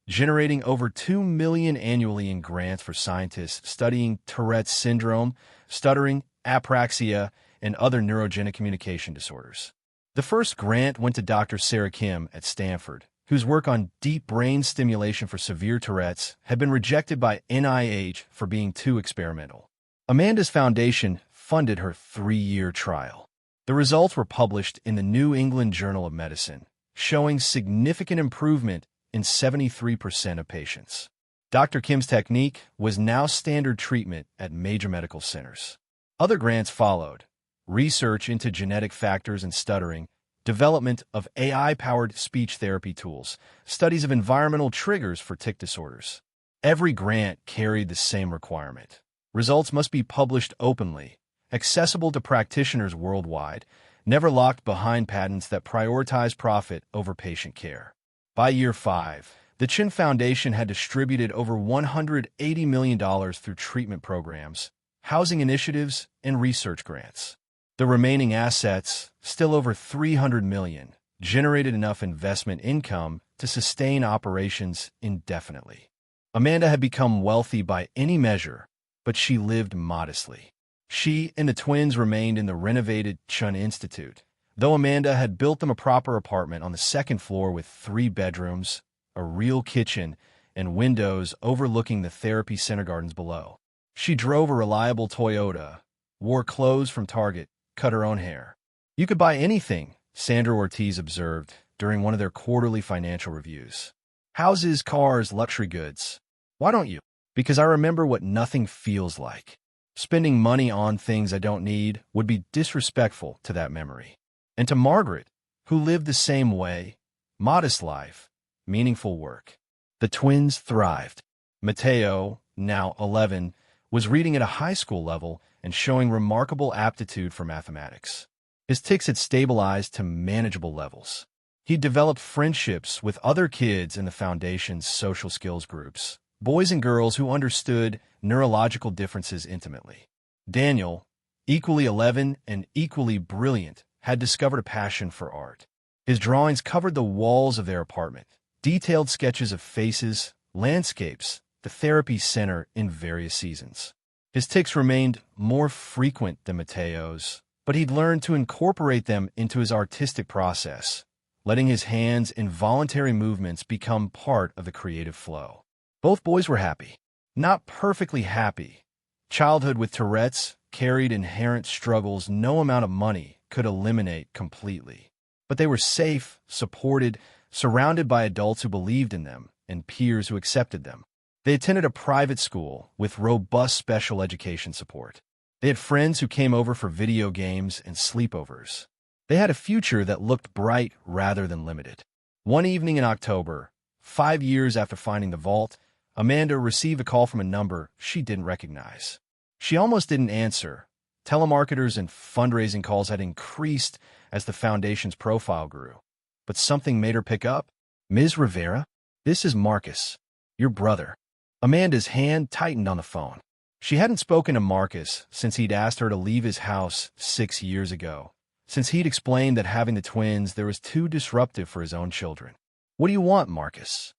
generating over $2 million annually in grants for scientists studying Tourette's syndrome, stuttering, apraxia, and other neurogenic communication disorders. The first grant went to Dr. Sarah Kim at Stanford, whose work on deep brain stimulation for severe Tourette's had been rejected by NIH for being too experimental. Amanda's foundation funded her 3-year trial. The results were published in the New England Journal of Medicine, showing significant improvement in 73% of patients. Dr. Kim's technique was now standard treatment at major medical centers. Other grants followed: research into genetic factors and stuttering, development of AI-powered speech therapy tools, studies of environmental triggers for tic disorders. Every grant carried the same requirement. Results must be published openly, accessible to practitioners worldwide, never locked behind patents that prioritize profit over patient care. By year 5, the Chin Foundation had distributed over $180 million through treatment programs, housing initiatives, and research grants. The remaining assets, still over $300 million, generated enough investment income to sustain operations indefinitely. Amanda had become wealthy by any measure, but she lived modestly. She and the twins remained in the renovated Chun Institute, though Amanda had built them a proper apartment on the 2nd floor with 3 bedrooms, a real kitchen, and windows overlooking the therapy center gardens below. She drove a reliable Toyota, wore clothes from Target, cut her own hair. "You could buy anything," Sandra Ortiz observed during one of their quarterly financial reviews. "Houses, cars, luxury goods. Why don't you?" "Because I remember what nothing feels like. Spending money on things I don't need would be disrespectful to that memory." And to Margaret, who lived the same way: modest life, meaningful work. The twins thrived. Mateo, now 11, was reading at a high school level and showing remarkable aptitude for mathematics. His tics had stabilized to manageable levels. He developed friendships with other kids in the Foundation's social skills groups, boys and girls who understood neurological differences intimately. Daniel, equally 11 and equally brilliant, had discovered a passion for art. His drawings covered the walls of their apartment, detailed sketches of faces, landscapes, the therapy center in various seasons. His tics remained more frequent than Mateo's, but he'd learned to incorporate them into his artistic process, letting his hands' involuntary movements become part of the creative flow. Both boys were happy. Not perfectly happy. Childhood with Tourette's carried inherent struggles no amount of money could eliminate completely. But they were safe, supported, surrounded by adults who believed in them and peers who accepted them. They attended a private school with robust special education support. They had friends who came over for video games and sleepovers. They had a future that looked bright rather than limited. One evening in October, 5 years after finding the vault, Amanda received a call from a number she didn't recognize. She almost didn't answer. Telemarketers and fundraising calls had increased as the foundation's profile grew. But something made her pick up. "Ms. Rivera, this is Marcus, your brother." Amanda's hand tightened on the phone. She hadn't spoken to Marcus since he'd asked her to leave his house 6 years ago, since he'd explained that having the twins there was too disruptive for his own children. "What do you want, Marcus?"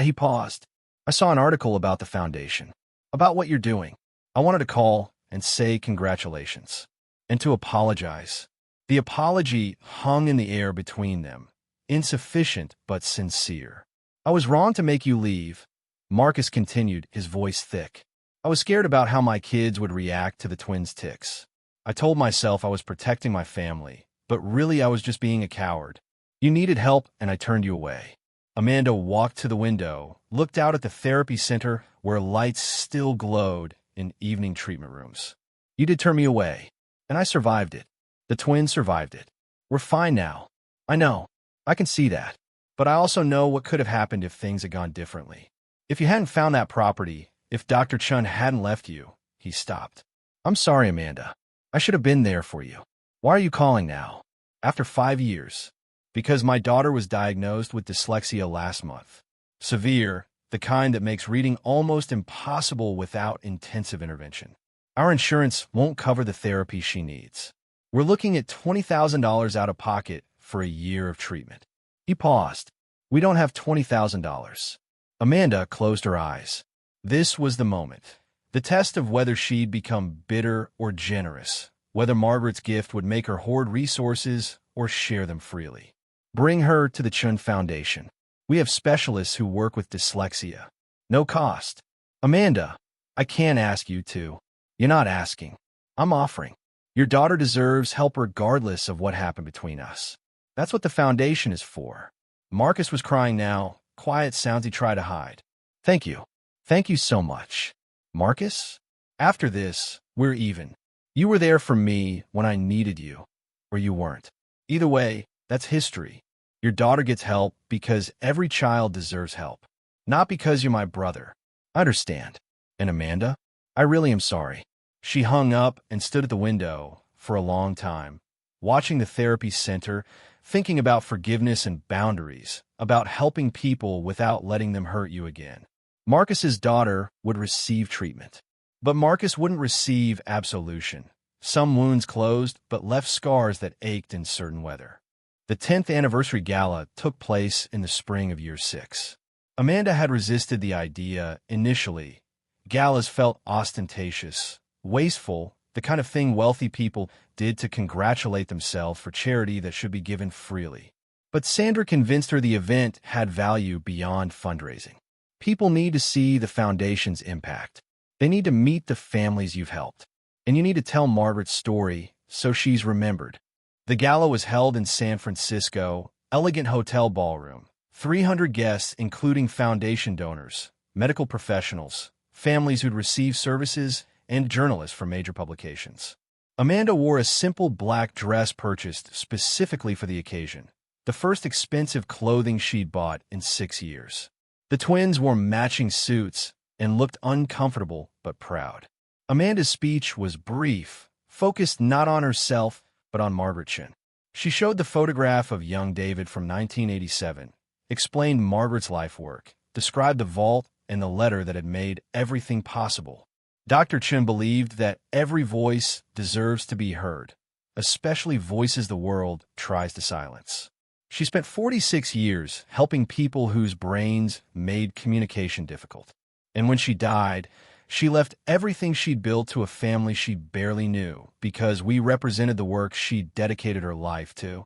He paused. "I saw an article about the foundation, about what you're doing. I wanted to call and say congratulations, and to apologize." The apology hung in the air between them, insufficient but sincere. "I was wrong to make you leave," Marcus continued, his voice thick. "I was scared about how my kids would react to the twins' tics. I told myself I was protecting my family, but really I was just being a coward. You needed help, and I turned you away." Amanda walked to the window, looked out at the therapy center where lights still glowed in evening treatment rooms. "You did turn me away, and I survived it. The twins survived it. We're fine now. I know. I can see that. But I also know what could have happened if things had gone differently. If you hadn't found that property, if Dr. Chun hadn't left you." He stopped. "I'm sorry, Amanda. I should have been there for you. Why are you calling now? After 5 years. Because my daughter was diagnosed with dyslexia last month. Severe, the kind that makes reading almost impossible without intensive intervention. Our insurance won't cover the therapy she needs. We're looking at $20,000 out of pocket for a year of treatment." He paused. "We don't have $20,000. Amanda closed her eyes. This was the moment. The test of whether she'd become bitter or generous, whether Margaret's gift would make her hoard resources or share them freely. "Bring her to the Chun Foundation. We have specialists who work with dyslexia. No cost." "Amanda, I can't ask you to." "You're not asking. I'm offering. Your daughter deserves help regardless of what happened between us. That's what the foundation is for." Marcus was crying now, quiet sounds he tried to hide. "Thank you. Thank you so much. Marcus, after this, we're even. You were there for me when I needed you, or you weren't. Either way, that's history. Your daughter gets help because every child deserves help, not because you're my brother. I understand. And Amanda, I really am sorry." She hung up and stood at the window for a long time, watching the therapy center, thinking about forgiveness and boundaries, about helping people without letting them hurt you again. Marcus's daughter would receive treatment, but Marcus wouldn't receive absolution. Some wounds closed, but left scars that ached in certain weather. The 10th anniversary gala took place in the spring of year 6. Amanda had resisted the idea initially. Galas felt ostentatious, wasteful, the kind of thing wealthy people did to congratulate themselves for charity that should be given freely. But Sandra convinced her the event had value beyond fundraising. People need to see the foundation's impact. They need to meet the families you've helped. And you need to tell Margaret's story so she's remembered. The gala was held in San Francisco, elegant hotel ballroom. 300 guests, including foundation donors, medical professionals, families who'd received services, and journalists from major publications. Amanda wore a simple black dress purchased specifically for the occasion, the first expensive clothing she'd bought in 6 years. The twins wore matching suits and looked uncomfortable but proud. Amanda's speech was brief, focused not on herself, but on Margaret Chin. She showed the photograph of young David from 1987, explained Margaret's life work, described the vault and the letter that had made everything possible. Dr. Chin believed that every voice deserves to be heard, especially voices the world tries to silence. She spent 46 years helping people whose brains made communication difficult. And when she died, she left everything she'd built to a family she barely knew because we represented the work she dedicated her life to.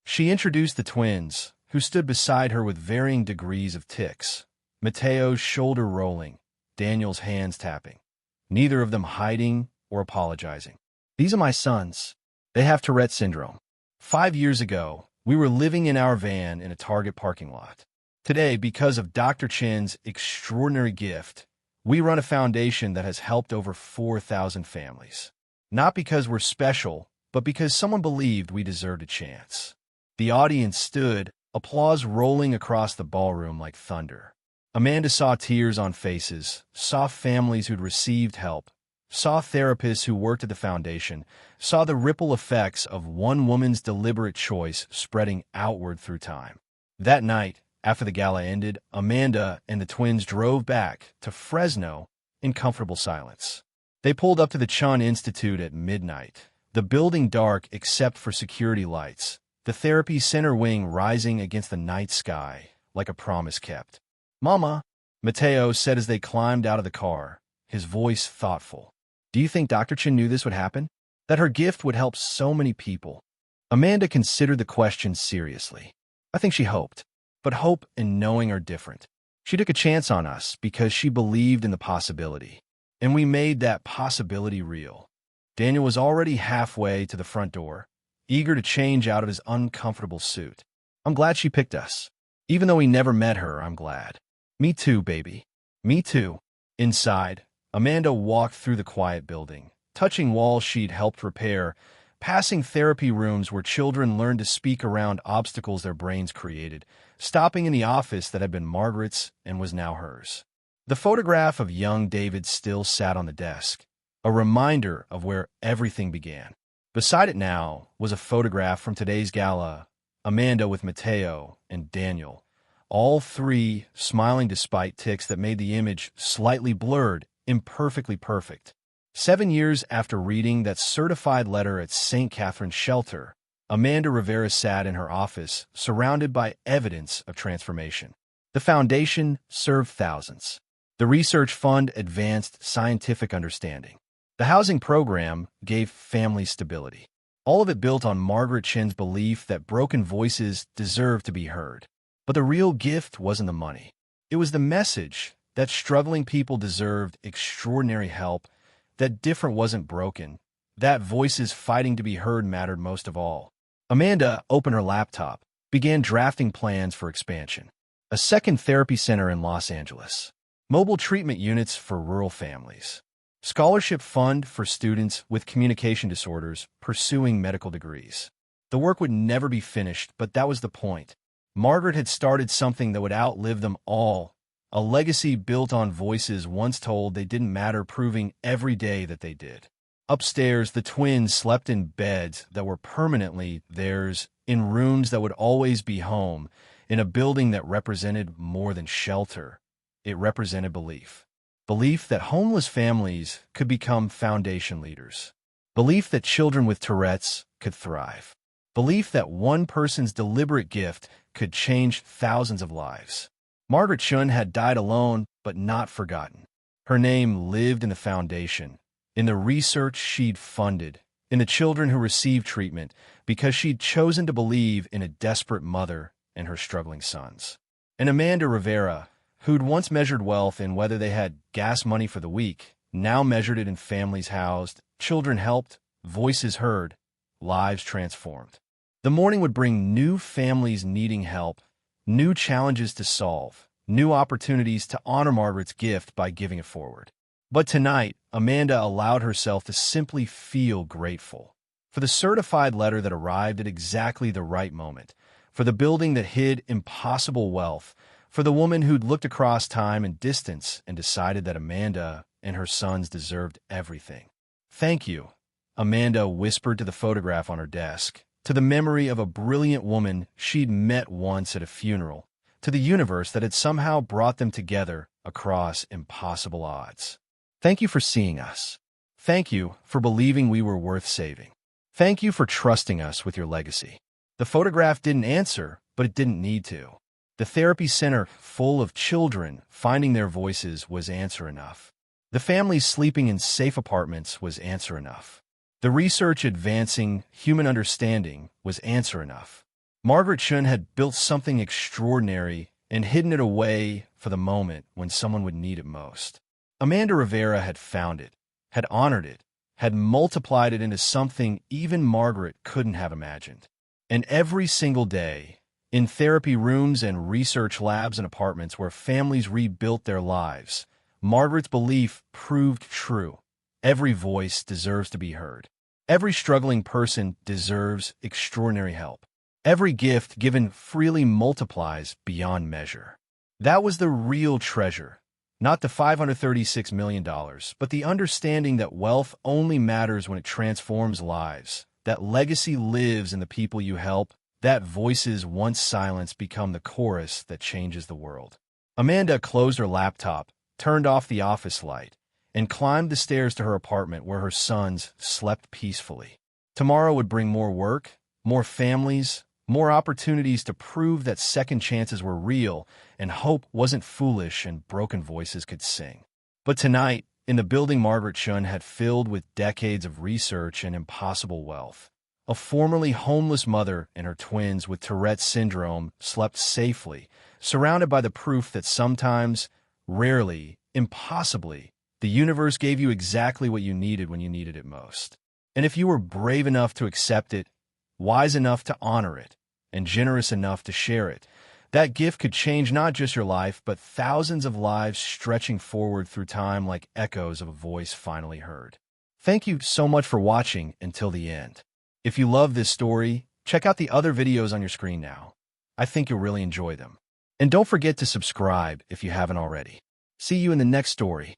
She introduced the twins, who stood beside her with varying degrees of tics. Mateo's shoulder rolling, Daniel's hands tapping, neither of them hiding or apologizing. "These are my sons. They have Tourette syndrome. 5 years ago, we were living in our van in a Target parking lot. Today, because of Dr. Chin's extraordinary gift, we run a foundation that has helped over 4,000 families. Not because we're special, but because someone believed we deserved a chance." The audience stood, applause rolling across the ballroom like thunder. Amanda saw tears on faces, saw families who'd received help, saw therapists who worked at the foundation, saw the ripple effects of one woman's deliberate choice spreading outward through time. That night, after the gala ended, Amanda and the twins drove back to Fresno in comfortable silence. They pulled up to the Chun Institute at midnight, the building dark except for security lights, the therapy center wing rising against the night sky like a promise kept. "Mama," Mateo said as they climbed out of the car, his voice thoughtful. "Do you think Dr. Chin knew this would happen? That her gift would help so many people?" Amanda considered the question seriously. "I think she hoped. But hope and knowing are different. She took a chance on us because she believed in the possibility. And we made that possibility real." Daniel was already halfway to the front door, eager to change out of his uncomfortable suit. "I'm glad she picked us. Even though we never met her, I'm glad." "Me too, baby. Me too." Inside, Amanda walked through the quiet building, touching walls she'd helped repair, passing therapy rooms where children learned to speak around obstacles their brains created, stopping in the office that had been Margaret's and was now hers. The photograph of young David still sat on the desk, a reminder of where everything began. Beside it now was a photograph from today's gala, Amanda with Mateo and Daniel, all three smiling despite tics that made the image slightly blurred, imperfectly perfect. 7 years after reading that certified letter at St. Catherine's Shelter, Amanda Rivera sat in her office, surrounded by evidence of transformation. The foundation served thousands. The research fund advanced scientific understanding. The housing program gave families stability. All of it built on Margaret Chin's belief that broken voices deserve to be heard. But the real gift wasn't the money. It was the message that struggling people deserved extraordinary help, that different wasn't broken, that voices fighting to be heard mattered most of all. Amanda opened her laptop, began drafting plans for expansion. A second therapy center in Los Angeles. Mobile treatment units for rural families. Scholarship fund for students with communication disorders pursuing medical degrees. The work would never be finished, but that was the point. Margaret had started something that would outlive them all, a legacy built on voices once told they didn't matter, proving every day that they did. Upstairs, the twins slept in beds that were permanently theirs, in rooms that would always be home, in a building that represented more than shelter. It represented belief. Belief that homeless families could become foundation leaders. Belief that children with Tourette's could thrive. Belief that one person's deliberate gift could change thousands of lives. Margaret Chun had died alone, but not forgotten. Her name lived in the foundation, in the research she'd funded, in the children who received treatment, because she'd chosen to believe in a desperate mother and her struggling sons. And Amanda Rivera, who'd once measured wealth in whether they had gas money for the week, now measured it in families housed, children helped, voices heard, lives transformed. The morning would bring new families needing help, new challenges to solve, new opportunities to honor Margaret's gift by giving it forward. But tonight, Amanda allowed herself to simply feel grateful for the certified letter that arrived at exactly the right moment, for the building that hid impossible wealth, for the woman who'd looked across time and distance and decided that Amanda and her sons deserved everything. "Thank you," Amanda whispered to the photograph on her desk, to the memory of a brilliant woman she'd met once at a funeral, to the universe that had somehow brought them together across impossible odds. "Thank you for seeing us. Thank you for believing we were worth saving. Thank you for trusting us with your legacy." The photograph didn't answer, but it didn't need to. The therapy center, full of children finding their voices, was answer enough. The families sleeping in safe apartments was answer enough. The research advancing human understanding was answer enough. Margaret Chun had built something extraordinary and hidden it away for the moment when someone would need it most. Amanda Rivera had found it, had honored it, had multiplied it into something even Margaret couldn't have imagined. And every single day, in therapy rooms and research labs and apartments where families rebuilt their lives, Margaret's belief proved true. Every voice deserves to be heard. Every struggling person deserves extraordinary help. Every gift given freely multiplies beyond measure. That was the real treasure, not the $536 million, but the understanding that wealth only matters when it transforms lives, that legacy lives in the people you help, that voices once silenced become the chorus that changes the world. Amanda closed her laptop, turned off the office light, and climbed the stairs to her apartment where her sons slept peacefully. Tomorrow would bring more work, more families, more opportunities to prove that second chances were real and hope wasn't foolish and broken voices could sing. But tonight, in the building Margaret Chun had filled with decades of research and impossible wealth, a formerly homeless mother and her twins with Tourette syndrome slept safely, surrounded by the proof that sometimes, rarely, impossibly, the universe gave you exactly what you needed when you needed it most. And if you were brave enough to accept it, wise enough to honor it, and generous enough to share it, that gift could change not just your life, but thousands of lives stretching forward through time like echoes of a voice finally heard. Thank you so much for watching until the end. If you love this story, check out the other videos on your screen now. I think you'll really enjoy them. And don't forget to subscribe if you haven't already. See you in the next story.